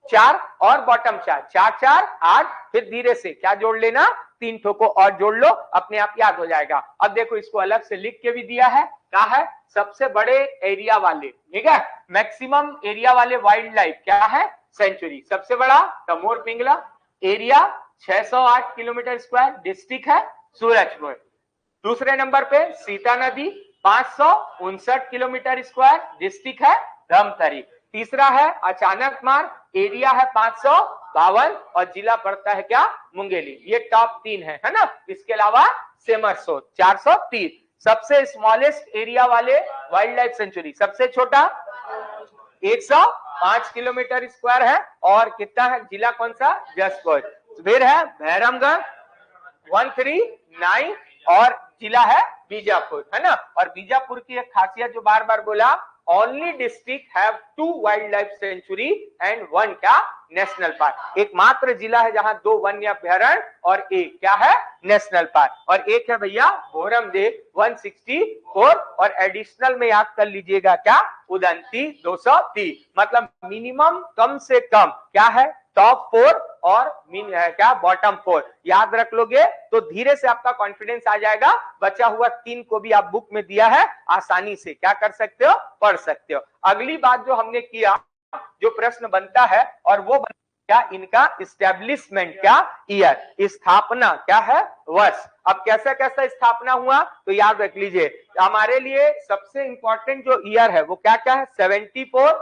4 और बॉटम 4, 4 4 8, फिर धीरे से क्या जोड़ लेना, 3 ठो को और जोड़ लो, अपने आप याद हो जाएगा। अब देखो इसको अलग से लिख के भी दिया है, क्या है, सबसे बड़े एरिया वाले, ठीक है, मैक्सिमम एरिया वाले वाइल्ड लाइफ क्या है, सेंचुरी। सबसे बड़ा Tamor Pingla, area 608 kilometre square, district है सूरजपुर। दूसरे नंबर पे सीता नदी 559 किलोमीटर स्क्वायर, डिस्ट्रिक्ट है धमतरी। तीसरा है अचानक मार्ग, एरिया है 552 और जिला पड़ता है क्या, मुंगेली। ये टॉप 3 है ना। इसके अलावा सेमरसोट 430, सबसे स्मॉलेस्ट एरिया वाले वाइल्ड लाइफ सेंचुरी, सबसे छोटा 105 किलोमीटर स्क्वायर है और कितना है, जिला कौन सा, जसपुर। फिर है भैरमगढ़ 139 और जिला है बीजापुर, है ना। और बीजापुर की एक खासियत जो बार बार बोला, only district have 2 wild life sanctuary and 1 क्या, नेशनल पार्क। एकमात्र जिला है जहां 2 वन्य अभ्यारण्य और एक क्या है, नेशनल पार्क। और एक है भैया भोरमदेव 164 और एडिशनल में याद कर लीजिएगा क्या, उदंती 230। मतलब मिनिमम कम से कम क्या है, टॉप 4 और क्या बॉटम 4 याद रख लोगे तो धीरे से आपका कॉन्फिडेंस आ जाएगा। बचा हुआ 3 को भी आप बुक में दिया है, आसानी से क्या कर सकते हो, पढ़ सकते हो। अगली बात जो हमने किया, जो प्रश्न बनता है और वो क्या, इनका इस्टेब्लिशमेंट क्या, ईयर, स्थापना क्या है, वर्ष। अब कैसा कैसा स्थापना हुआ तो याद रख लीजिए, हमारे लिए सबसे इंपॉर्टेंट जो ईयर है वो क्या क्या है, 74,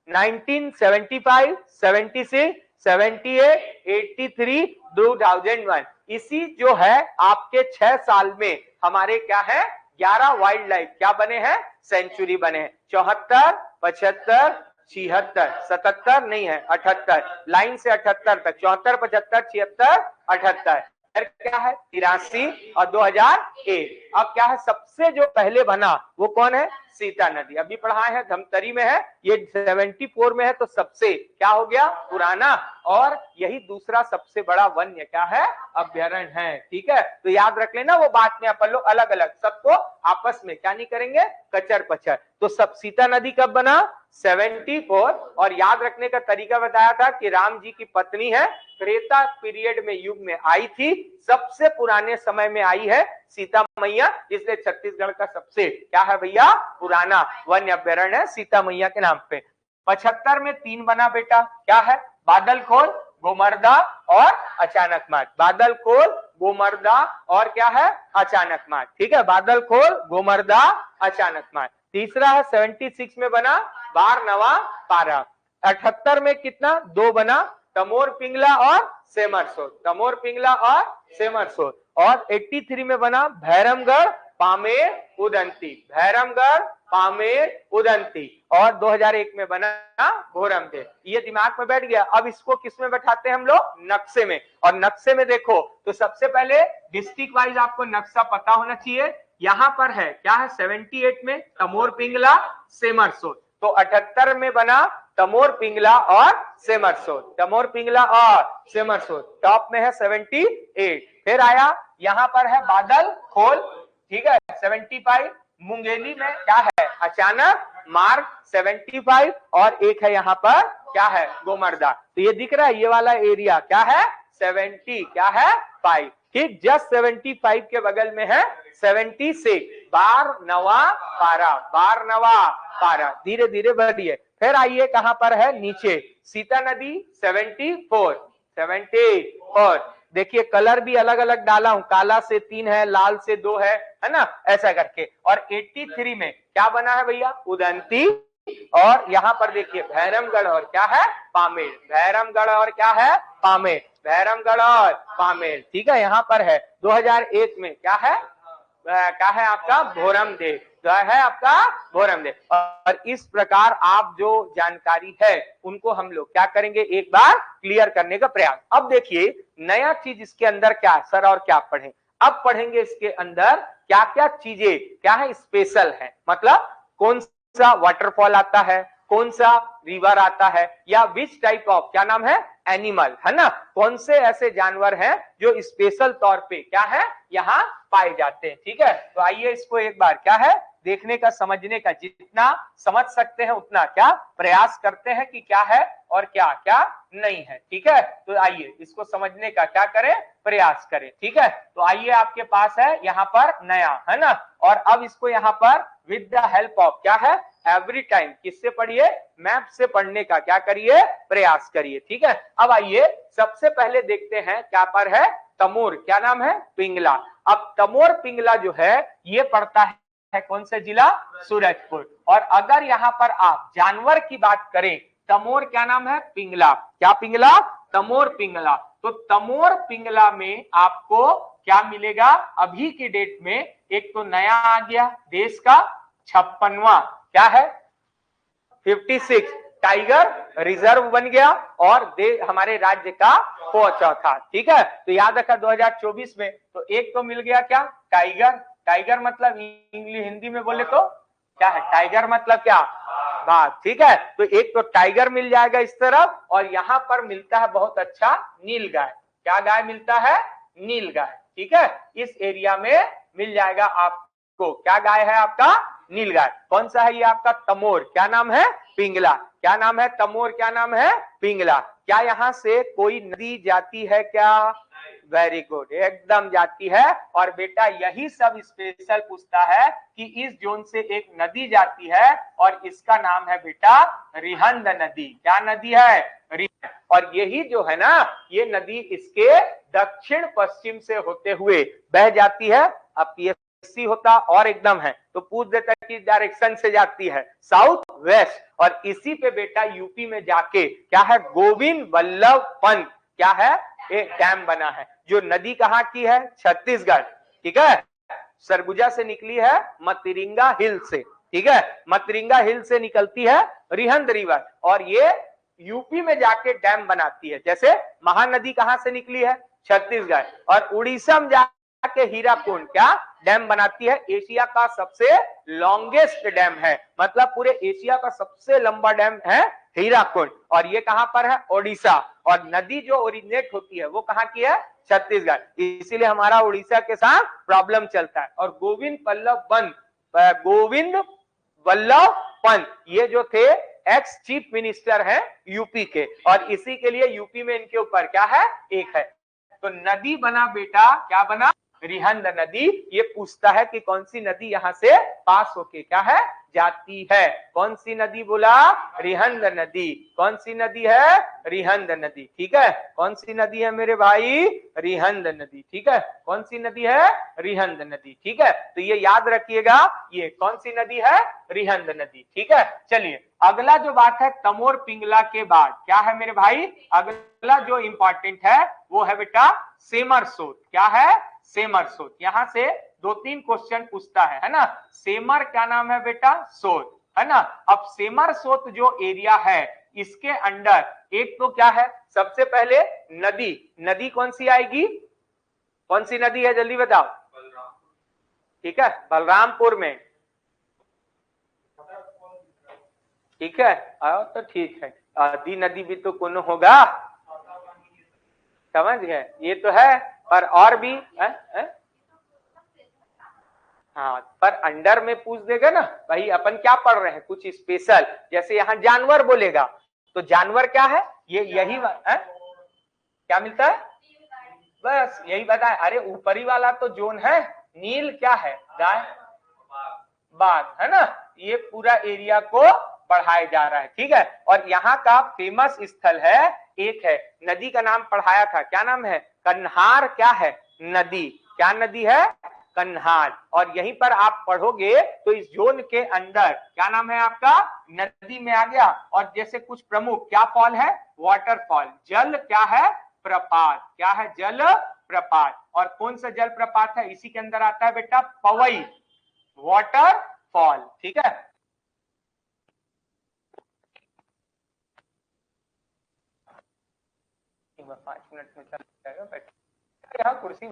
1975, 76, 78, 83, 2001। इसी जो है आपके 6 साल में हमारे क्या है, 11 वाइल्ड लाइफ क्या बने हैं, सेंचुरी बने। 74, 75, 76, 77 नहीं है, 78, लाइन से 78 तक, 74, 75, 76, 78। क्या है 83 और 2001। अब क्या है, सबसे जो पहले बना वो कौन है, सीता नदी। अभी पढ़ाए हैं धमतरी में है, ये 74 में है, तो सबसे क्या हो गया, पुराना, और यही दूसरा सबसे बड़ा वन्य क्या है, अभ्यारण्य है। ठीक है, तो याद रख लेना, वो बात में अपन लोग अलग अलग सबको आपस में क्या नहीं करेंगे, कचर पचर। तो सब सीता नदी कब बना, 74। और याद रखने का तरीका बताया था कि राम जी की पत्नी है, त्रेता पीरियड में, युग में आई थी, सबसे पुराने समय में आई है सीता मैया, इसलिए छत्तीसगढ़ का सबसे क्या है भैया, पुराना वन्य अभ्यारण्य है सीता मैया के नाम पे। 75 में 3 बना बेटा, क्या है, बादलखोल, गोमर्दा और अचानक मार्ग। बादलखोल, गोमर्दा और क्या है, अचानक मार्ग। ठीक है, बादलखोल, गोमर्दा, अचानक मार्ग। तीसरा है 76 में बना बारनवा पारा। 78 में कितना, 2 बना, तमोर पिंगला और सेमरसोट, तमोर पिंगला और सेमरसोट। और 83 में बना भैरमगढ़, पामेर, उदंती, भैरमगढ़, पामेर, उदंती। और 2001 में बना भोरमदेव। ये दिमाग में बैठ गया। अब इसको किस में बैठाते हैं हम लोग, नक्शे में। और नक्शे में देखो तो सबसे पहले डिस्ट्रिक्ट वाइज आपको नक्शा पता होना चाहिए। यहां पर है क्या है, 78 में तमोर पिंगला, सेमरसोट। तो 78 में बना तमोर पिंगला और सेमरसोट, तमोर पिंगला और सेमरसोट। टॉप में है 78। फिर आया यहां पर है बादल खोल, ठीक है, 75। मुंगेली में क्या है, अचानक मार्ग 75। और एक है यहाँ पर क्या है, गोमर्दा। तो ये दिख रहा है, ये वाला एरिया क्या है, 70 क्या है, 5। ठीक, जस्ट 75 के बगल में है 76, बारनवा पारा, बारनवा पारा। धीरे धीरे बढ़िए। फिर आइए कहां पर है, नीचे सीता नदी 74, 74। देखिए कलर भी अलग अलग डाला हूं, काला से 3 है, लाल से 2 है ना, ऐसा करके। और 83 में क्या बना है भैया, उदंती। और यहाँ पर देखिए भैरमगढ़ और क्या है, पामेर, भैरमगढ़ और क्या है, पामेर, भैरमगढ़ और पामेर। ठीक है, यहाँ पर है 2001 में क्या है आपका भोरमदेव, जो है आपका भोरमदेव। और इस प्रकार आप जो जानकारी है उनको हम लोग क्या करेंगे, एक बार क्लियर करने का प्रयास। अब देखिए नया चीज इसके अंदर क्या है सर, और क्या पढ़ें। अब पढ़ेंगे इसके अंदर क्या क्या चीजें क्या है, स्पेशल है। मतलब कौन सा वाटरफॉल आता है, कौन सा रिवर आता है, या विच टाइप ऑफ क्या नाम है, एनिमल, है ना। कौन से ऐसे जानवर हैं जो स्पेशल तौर पे क्या है यहाँ पाए जाते हैं। ठीक है, तो आइए इसको एक बार क्या है देखने का, समझने का, जितना समझ सकते हैं उतना क्या प्रयास करते हैं कि क्या है और क्या क्या नहीं है। ठीक है, तो आइए इसको समझने का क्या करें, प्रयास करें। ठीक है, तो आइए आपके पास है यहाँ पर नया, है ना, और अब इसको यहाँ पर विद द हेल्प ऑफ क्या है, एवरी टाइम किससे पढ़िए, मैप से पढ़ने का क्या करिए, प्रयास करिए। ठीक है, अब आइए सबसे पहले देखते हैं क्या पर है, तमोर, क्या नाम है, पिंगला। अब तमोर पिंगला जो है ये पड़ता है कौन से जिला, सूरजपुर। और अगर यहाँ पर आप जानवर की बात करें, तमोर क्या नाम है, पिंगला, क्या पिंगला, तमोर पिंगला। तो तमोर पिंगला में आपको क्या मिलेगा, अभी की डेट में एक तो नया आ गया देश का 56वां क्या है, 56 टाइगर रिजर्व बन गया और हमारे राज्य का 5वां। ठीक है, तो याद रखा 2024 में तो एक तो मिल गया क्या, टाइगर। टाइगर मतलब इंग्लिश हिंदी में बोले तो क्या है, टाइगर मतलब क्या, बाघ। ठीक है, तो एक तो टाइगर मिल जाएगा इस तरफ, और यहाँ पर मिलता है बहुत अच्छा नील गाय। क्या गाय मिलता है, नील गाय। ठीक है, इस एरिया में मिल जाएगा आपको, क्या गाय है आपका, नील गाय। कौन सा है ये आपका, तमोर, क्या नाम है, पिंगला। क्या नाम है, तमोर, क्या नाम है, पिंगला। क्या यहाँ से कोई नदी जाती है क्या, वेरी गुड, एकदम जाती है। और बेटा यही सब स्पेशल पूछता है कि इस जोन से एक नदी जाती है और इसका नाम है बेटा रिहंद नदी। क्या नदी है, रिहंद। और यही जो है ना, ये नदी इसके दक्षिण पश्चिम से होते हुए बह जाती है। अब पीएससी होता और एकदम है तो पूछ देता कि डायरेक्शन से जाती है, साउथ वेस्ट। और इसी पे बेटा यूपी में जाके क्या है, गोविंद वल्लभ पंत क्या है, एक डैम बना है। जो नदी कहाँ की है, छत्तीसगढ़। ठीक है, सरगुजा से निकली है, मतरिंगा हिल से। ठीक है, मतरिंगा हिल से निकलती है रिहंद रिवर, और ये यूपी में जाके डैम बनाती है। जैसे महानदी कहां से निकली है, छत्तीसगढ़, और उड़ीसा में जाके हीराकुंड क्या डैम बनाती है। एशिया का सबसे लॉन्गेस्ट डैम है, मतलब पूरे एशिया का सबसे लंबा डैम है हीराकुंड, और ये कहां पर है, ओडिशा। और नदी जो ओरिजिनेट होती है वो कहां की है, छत्तीसगढ़। इसीलिए हमारा उड़ीसा के साथ प्रॉब्लम चलता है। और गोविंद वल्लभ पंत ये जो थे एक्स चीफ मिनिस्टर हैं यूपी के, और इसी के लिए यूपी में इनके ऊपर क्या है, एक है। तो नदी बना बेटा, क्या बना, रिहंद नदी। ये पूछता है कि कौन सी नदी यहां से पास होके क्या है, जाती है। कौन सी नदी बोला, रिहंद नदी। कौन सी नदी है, रिहंद नदी। ठीक है, कौन सी नदी है मेरे भाई, रिहंद नदी। ठीक है, कौन सी नदी है, रिहंद नदी। ठीक है, तो ये याद रखिएगा, ये कौन सी नदी है, रिहंद नदी। ठीक है, चलिए अगला जो बात है, तमोर पिंगला के बाद क्या है मेरे भाई, अगला जो इंपॉर्टेंट है वो है बेटा सेमर सोत। क्या है, सेमर सोत। यहां से 2-3 क्वेश्चन पूछता है ना। सेमर क्या नाम है बेटा, सोत, है ना। अब सेमर सोत जो एरिया है इसके अंडर एक तो क्या है, सबसे पहले नदी। नदी कौन सी आएगी, कौन सी नदी है, जल्दी बताओ। ठीक है, बलरामपुर में। ठीक है, तो ठीक है, आदि नदी भी तो कौन होगा, समझ गए, ये तो है। पर और भी हाँ, पर अंडर में पूछ देगा ना भाई, अपन क्या पढ़ रहे हैं, कुछ स्पेशल। जैसे यहाँ जानवर बोलेगा तो जानवर क्या है, ये यही क्या मिलता है, बस यही बताए। अरे ऊपरी वाला तो जोन है, नील क्या है, गाय, बाघ, है ना। ये पूरा एरिया को पढ़ाया जा रहा है। ठीक है, और यहाँ का फेमस स्थल है, एक है, नदी का नाम पढ़ाया था, क्या नाम है, कन्हार क्या है, नदी। क्या नदी है, कन्हार। और यहीं पर आप पढ़ोगे तो इस जोन के अंदर क्या नाम है आपका, नदी में आ गया। और जैसे कुछ प्रमुख क्या फॉल है, वाटरफॉल, जल क्या है, प्रपात। क्या है, जल प्रपात। और कौन सा जल प्रपात है, इसी के अंदर आता है बेटा पवई, वाटरफॉल। ठीक है, में 5 मिनट में चल जाएगा, बैठ यहाँ कुर्सी।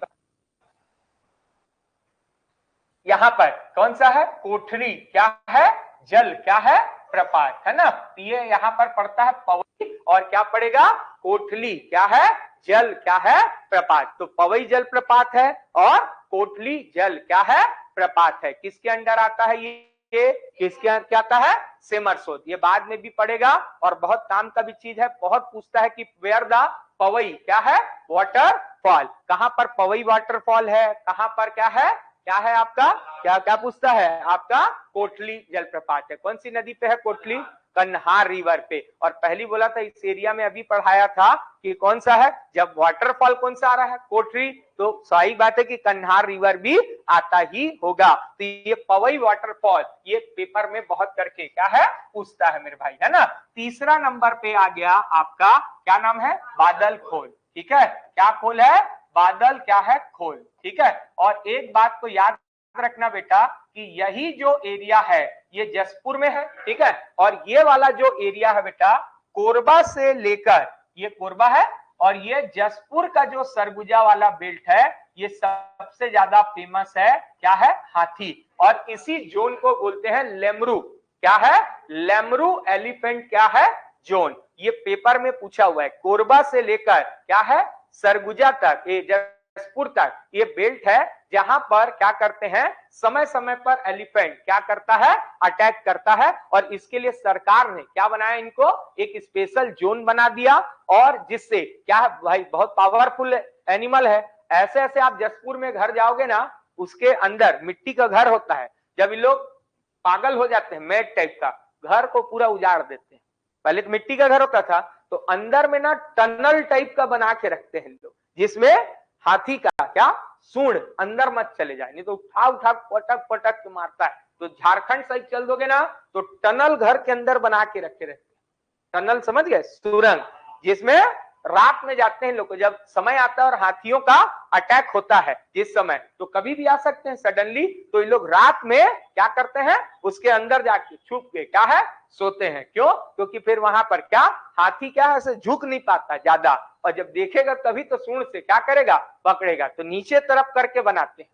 यहाँ पर कौन सा है, कोठरी, क्या है, जल क्या है, प्रपात, है ना। ये यहाँ पर पड़ता है पवई, और क्या पड़ेगा, कोठली, क्या है, जल क्या है, प्रपात। तो पवई जल प्रपात है और कोठली जल क्या है, प्रपात है। किसके अंडर आता है ये किसके क्या आता है? सेमरसोद। ये बाद में भी पड़ेगा और बहुत काम का भी चीज है। बहुत पूछता है कि वेयर द पवई क्या है? वाटरफॉल। कहां पर पवई वाटरफॉल है? कहां पर क्या है आपका क्या पूछता है? आपका कोटली जलप्रपात है। कौन सी नदी पे है कोटली? कन्हार रिवर पे। और पहली बोला था इस एरिया में अभी पढ़ाया था कि कौन सा है, जब वाटरफॉल कौन सा आ रहा है? कोटली। तो सही बात है कि कन्हार रिवर भी आता ही होगा। तो ये पवई वाटरफॉल ये पेपर में बहुत करके क्या है पूछता है मेरे भाई, है ना। तीसरा नंबर पे आ गया आपका क्या नाम है? बादल खोल। ठीक है, क्या खोल है? बादल क्या है? खोल। ठीक है, और एक बात तो याद रखना बेटा कि यही जो एरिया है ये जसपुर में है। ठीक है, और ये वाला जो एरिया है बेटा कोरबा से लेकर, ये कोरबा है और ये जसपुर का जो सरगुजा वाला बेल्ट है ये सबसे ज्यादा फेमस है क्या है? हाथी। और इसी जोन को बोलते हैं लेमरू। क्या है? लेमरू एलिफेंट क्या है? जोन। ये पेपर में पूछा हुआ है। कोरबा से लेकर क्या है? सरगुजा तक, ये जसपुर तक ये बेल्ट है जहां पर क्या करते हैं समय समय पर एलिफेंट क्या करता है? अटैक करता है। और इसके लिए सरकार ने क्या बनाया? इनको एक स्पेशल जोन बना दिया और जिससे क्या है भाई बहुत पावरफुल एनिमल है। ऐसे ऐसे आप जसपुर में घर जाओगे ना, उसके अंदर मिट्टी का घर होता है। जब ये लोग पागल हो जाते हैं मैट टाइप का, घर को पूरा उजाड़ देते हैं। पहले तो मिट्टी का घर होता था तो अंदर में ना टनल टाइप का बना के रखते हैं लोग, जिसमें हाथी का क्या सूंड अंदर मत चले जाए, नहीं तो उठा उठा पटक पटक के मारता है। तो झारखंड साइड चल दोगे ना तो टनल घर के अंदर बना के रखे रहते हैं। टनल समझ गए? सुरंग, जिसमें रात में जाते हैं लोग। जब समय आता है और हाथियों का अटैक होता है जिस समय, तो कभी भी आ सकते हैं सडनली, तो ये लोग रात में क्या करते हैं? उसके अंदर जाके छुप के क्या है सोते हैं। क्यों? क्योंकि फिर वहां पर क्या हाथी क्या है ऐसे झुक नहीं पाता ज्यादा, और जब देखेगा तभी तो सूंड से क्या करेगा? पकड़ेगा। तो नीचे तरफ करके बनाते हैं,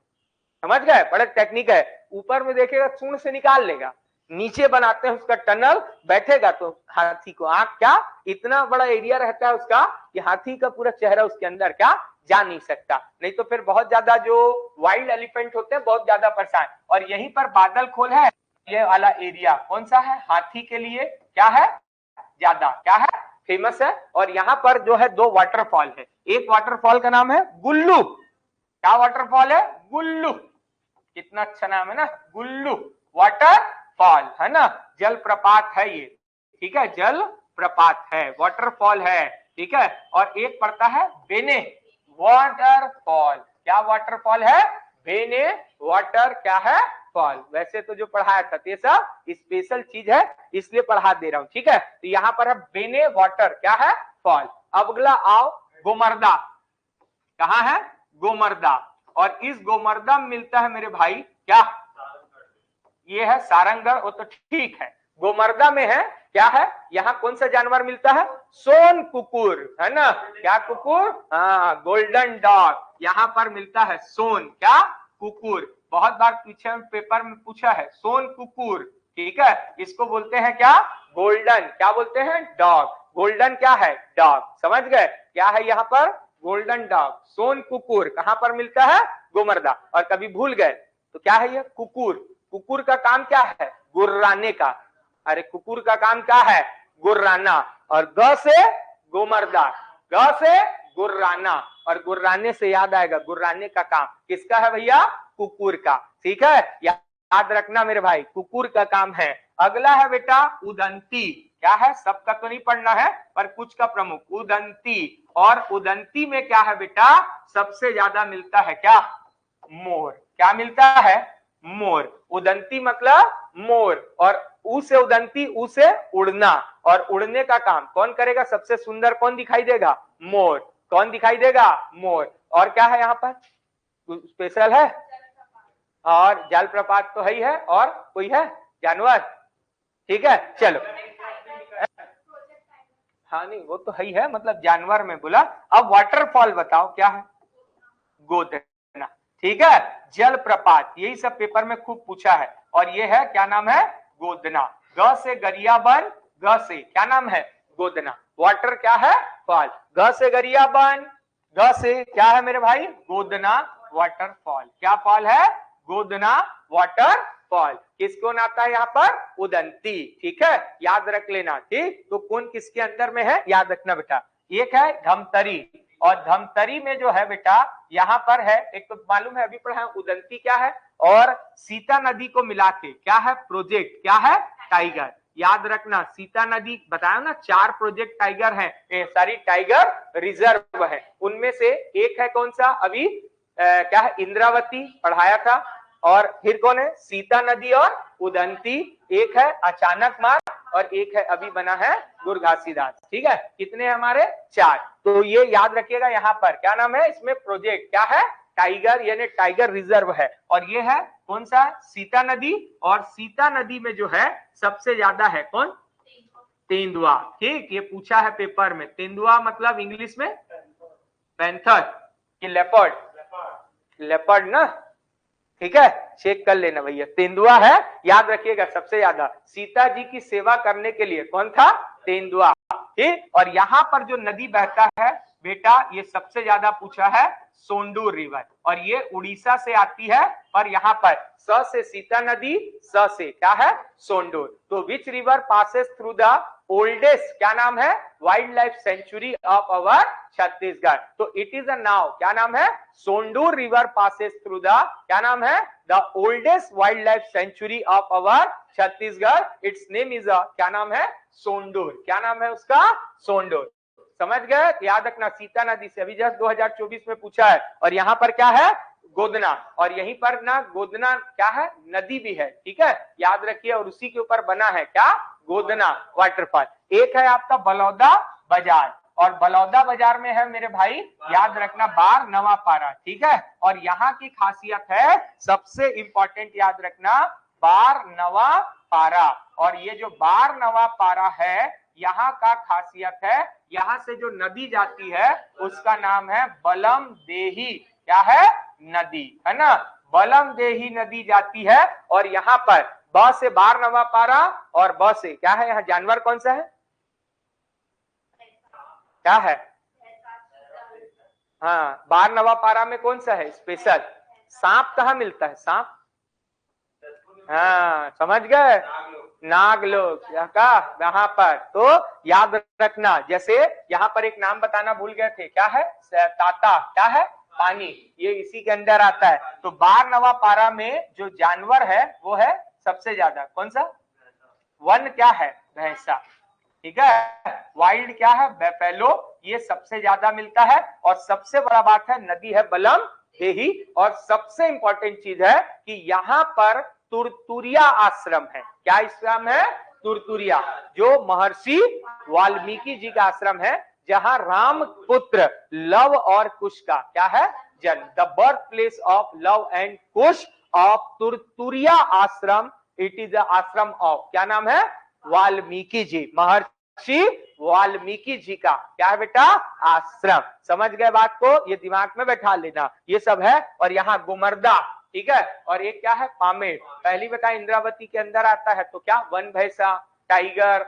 समझ गए? बड़ा टेक्निक है। ऊपर में देखेगा सूंड से निकाल लेगा, नीचे बनाते हैं उसका टनल, बैठेगा तो हाथी को आंख क्या इतना बड़ा एरिया रहता है उसका कि हाथी का पूरा चेहरा उसके अंदर क्या जा नहीं सकता। नहीं तो फिर बहुत ज्यादा जो वाइल्ड एलिफेंट होते हैं बहुत ज्यादा परेशान। और यहीं पर बादल खोल है, ये वाला एरिया कौन सा है? हाथी के लिए क्या है? ज्यादा क्या है? फेमस है। और यहाँ पर जो है दो वाटरफॉल है। एक वाटरफॉल का नाम है गुल्लू। क्या वाटरफॉल है? गुल्लू। कितना अच्छा नाम है ना, गुल्लू वाटरफॉल, है ना। जल प्रपात है ये। ठीक है, जल प्रपात है, वाटरफॉल है। ठीक है, और एक पड़ता है बेने वाटरफॉल। क्या वाटरफॉल है? बेने वाटर क्या है? फॉल। वैसे तो जो पढ़ाया था ये सब स्पेशल चीज है इसलिए पढ़ा दे रहा हूं। ठीक है, तो यहां पर है बेने वाटर क्या है? फॉल। अब अगला आओ गोमर्दा। कहां है? गोमर्दा। और इस गोमर्दा में मिलता है मेरे भाई क्या? ये है सारंगगढ़, वो तो ठीक है। गोमर्दा में है क्या है? यहाँ कौन सा जानवर मिलता है? सोन कुकुर, है ना। क्या कुकुर? हाँ, गोल्डन डॉग। यहाँ पर मिलता है सोन क्या कुकुर। बहुत बार पीछे पेपर में पूछा है सोन कुकुर। ठीक है, इसको बोलते हैं क्या? गोल्डन क्या बोलते हैं? डॉग। गोल्डन क्या है? डॉग। समझ गए? क्या है यहाँ पर? गोल्डन डॉग, सोन कुकुर। कहां पर मिलता है? गोमर्दा। और कभी भूल गए तो क्या है ये? कुकुर। कुकुर का काम क्या है? गुर्राने का। अरे कुकुर का काम क्या है? गुर्राना। और ग से गोमर्दा, ग से गुर्राना। और गुर्राने से याद आएगा गुर्राने का काम किसका है भैया? कुकुर का। ठीक है, याद रखना मेरे भाई, कुकुर का काम है। अगला है बेटा उदंती। क्या है? सबका तो नहीं पढ़ना है पर कुछ का प्रमुख उदंती। और उदंती में क्या है बेटा? सबसे ज्यादा मिलता है क्या? मोर। क्या मिलता है? मोर। उदंती मतलब मोर। और ऊ से उदंती, ऊ से उड़ना। और उड़ने का काम कौन करेगा? सबसे सुंदर कौन दिखाई देगा? मोर। कौन दिखाई देगा? मोर। और क्या है यहाँ पर स्पेशल है? और जलप्रपात तो है ही है, और कोई है जानवर? ठीक है, चलो। हाँ नहीं वो तो है ही है, मतलब जानवर में बोला। अब वाटरफॉल बताओ क्या है? गोदना। ठीक है, जल प्रपात, यही सब पेपर में खूब पूछा है। और ये है क्या नाम है? गोदना। ग से गरियाबंद, ग से क्या नाम है? गोदना। वाटर क्या है? फॉल। ग से गरियाबंद, ग से क्या है मेरे भाई? गोदना वाटरफॉल। क्या फॉल है? गोदना वाटरफॉल। किस कौन आता है यहाँ पर? उदंती। ठीक है, याद रख लेना। ठीक, तो कौन किसके अंदर में है याद रखना बेटा। एक है धमतरी, और धमतरी में जो है बेटा यहाँ पर है एक तो मालूम है अभी पढ़ा है उदंती क्या है, और सीता नदी को मिला के क्या है प्रोजेक्ट, क्या है टाइगर। याद रखना सीता नदी बताया ना 4 प्रोजेक्ट टाइगर है, सारी टाइगर रिजर्व है। उनमें से एक है कौन सा अभी क्या है इंद्रावती पढ़ाया था, और फिर कौन है सीता नदी और उदंती, एक है अचानक मार्ग, और एक है अभी बना है दुर्घासीदास। ठीक है, कितने हमारे 4। तो ये याद रखिएगा यहाँ पर क्या नाम है इसमें प्रोजेक्ट क्या है टाइगर, यानी टाइगर रिजर्व है। और ये है कौन सा सीता नदी, और सीता नदी में जो है सबसे ज्यादा है कौन तेंदुआ। ठीक, ये पूछा है पेपर में, तेंदुआ मतलब इंग्लिश में पैंथर कि लेपर्ड, लेपर्ड ना। ठीक है, चेक कर लेना भैया, तेंदुआ है याद रखिएगा सबसे ज्यादा। सीता जी की सेवा करने के लिए कौन था तेंदुआ। ठीक, और यहाँ पर जो नदी बहता है बेटा ये सबसे ज्यादा पूछा है सोंडूर रिवर, और ये उड़ीसा से आती है, और यहाँ पर स से सीता नदी, स से क्या है सोंडूर। तो which river passes through the oldest क्या नाम है wild life sanctuary of our Chhattisgarh. तो इट इज अ नाउ क्या नाम है Sondur river passes through the क्या नाम है the oldest wild life sanctuary of our Chhattisgarh. It's name is क्या नाम है सोंडूर, क्या नाम है उसका सोंडूर। समझ गए, याद रखना सीता नदी से अभी जस्ट 2024 में पूछा है। और यहाँ पर क्या है गोदना, और यहीं पर ना गोदना क्या है नदी भी है। ठीक है, याद रखिए, और उसी के ऊपर बना है क्या गोदना वाटरफॉल। एक है आपका बलौदा बाजार, और बलौदा बाजार में है मेरे भाई याद रखना बार नवा पारा। ठीक है, और यहाँ की खासियत है सबसे इंपॉर्टेंट याद रखना बार नवा पारा। और ये जो बार नवा पारा है यहाँ का खासियत है, यहाँ से जो नदी जाती है उसका नाम है बलम देही, क्या है नदी, है ना बलम देही नदी जाती है। और यहाँ पर ब से बार नवा पारा, और ब से क्या है यहाँ जानवर कौन सा है क्या है हाँ बार नवा पारा में कौन सा है स्पेशल सांप कहाँ मिलता है सांप, हाँ समझ गए नागलोक का यहाँ पर। तो याद रखना जैसे यहाँ पर एक नाम बताना भूल गए थे क्या है ताता, क्या है पानी, ये इसी के अंदर आता है। तो बार नवा पारा में जो जानवर है वो है सबसे ज्यादा कौन सा वन क्या है भैंसा। ठीक है, वाइल्ड क्या है बेफेलो, ये सबसे ज्यादा मिलता है। और सबसे बड़ा बात है नदी है बलम देही, और सबसे इंपॉर्टेंट चीज है कि यहाँ पर तुरतुरिया आश्रम है। क्या आश्रम है तुरतुरिया, जो महर्षि वाल्मीकि जी का आश्रम है, जहां राम पुत्र लव और कुश का क्या है जन्म, the birth place of love and Kush of Turturiya आश्रम। इट इज द आश्रम ऑफ क्या नाम है वाल्मीकि जी, महर्षि वाल्मीकि जी का क्या है बेटा आश्रम। समझ गए बात को, ये दिमाग में बैठा लेना, ये सब है। और यहाँ गुमरदा, ठीक है, और एक क्या है पामेड़, पहली बता इंद्रावती के अंदर आता है। तो क्या वन भैंसा टाइगर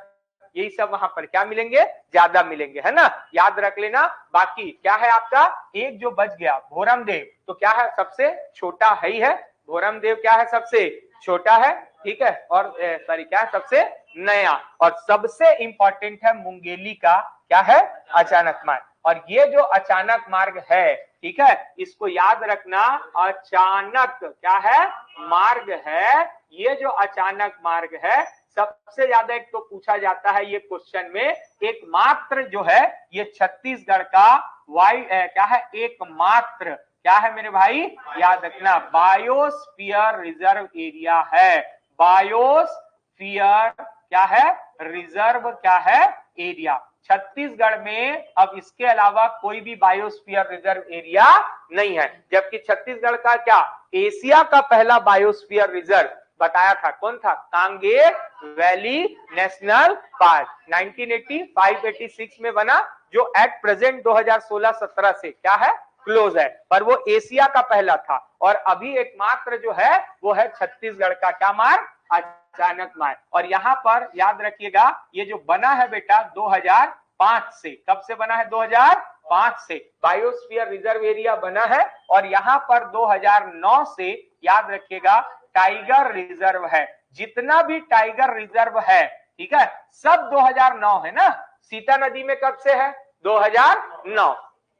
यही सब वहां पर क्या मिलेंगे ज्यादा मिलेंगे, है ना याद रख लेना। बाकी क्या है आपका एक जो बच गया भोरम देव, तो क्या है सबसे छोटा है ही है भोरम देव, क्या है सबसे छोटा है। ठीक है, और सॉरी क्या है सबसे नया, और सबसे इंपॉर्टेंट है मुंगेली का क्या है अचानक मार्ग। और ये जो अचानक मार्ग है ठीक है इसको याद रखना, अचानक क्या है मार्ग है, ये जो अचानक मार्ग है सबसे ज्यादा एक तो पूछा जाता है ये क्वेश्चन में, एकमात्र जो है ये छत्तीसगढ़ का क्या है एकमात्र क्या है मेरे भाई याद रखना बायोस्फीयर रिजर्व एरिया है। बायोस्फीयर क्या है रिजर्व क्या है एरिया छत्तीसगढ़ में। अब इसके अलावा कोई भी बायोस्फीयर रिजर्व एरिया नहीं है, जबकि छत्तीसगढ़ का क्या एशिया का पहला बायोस्फीयर रिजर्व बताया था कौन था कांगेर वैली नेशनल पार्क 1985-86 में बना, जो एट प्रेजेंट 2016-17 से क्या है क्लोज है, पर वो एशिया का पहला था। और अभी एकमात्र जो है वो है छत्तीसगढ़ का क्या मार्ग अचानक मार्ग। और यहाँ पर याद रखिएगा ये जो बना है बेटा 2005 से, कब से बना है 2005 से बायोस्फीयर रिजर्व एरिया बना है, और यहाँ पर 2009 से याद रखिएगा टाइगर रिजर्व है। जितना भी टाइगर रिजर्व है, ठीक है, सब 2009 है ना। सीता नदी में कब से है? 2009,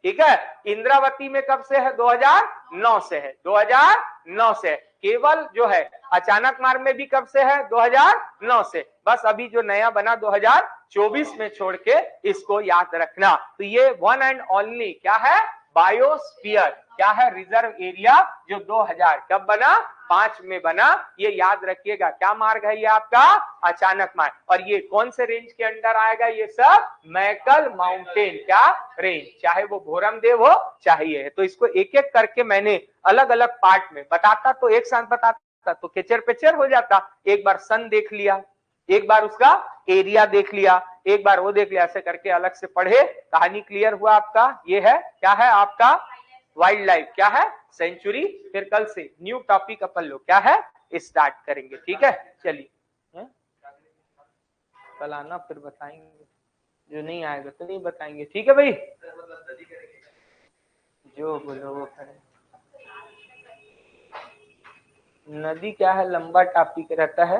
ठीक है। इंद्रावती में कब से है? 2009 से है, 2009 से। केवल जो है अचानक मार्ग में भी कब से है? 2009 से। बस अभी जो नया बना 2024 में छोड़ के इसको याद रखना। तो ये वन एंड ओनली क्या है? बायोस्फीयर। क्या है? रिजर्व एरिया, जो 2000 कब बना? 5 में बना। ये याद रखिएगा। क्या मार्ग है ये आपका? अचानक मार्ग। और ये कौन से रेंज के अंडर आएगा? ये सब मैकल माउंटेन क्या रेंज, चाहे वो भोरमदेव हो चाहे ये है। तो इसको एक एक करके मैंने अलग अलग पार्ट में बताता, तो एक साथ बताता तो केचर पेचर हो जाता। एक बार सन देख लिया, एक बार उसका एरिया देख लिया, एक बार वो देख लिया, ऐसे करके अलग से पढ़े। कहानी क्लियर हुआ आपका? ये है क्या है आपका? Wild life. क्या है? सेंचुरी। फिर कल से न्यू टॉपिक अपन लोग क्या है स्टार्ट करेंगे, ठीक है। चलिए कल आना, फिर बताएंगे। जो नहीं आएगा तो नहीं बताएंगे, ठीक है भाई। जो बोलो वो करें। नदी क्या है? लंबा टॉपिक रहता है।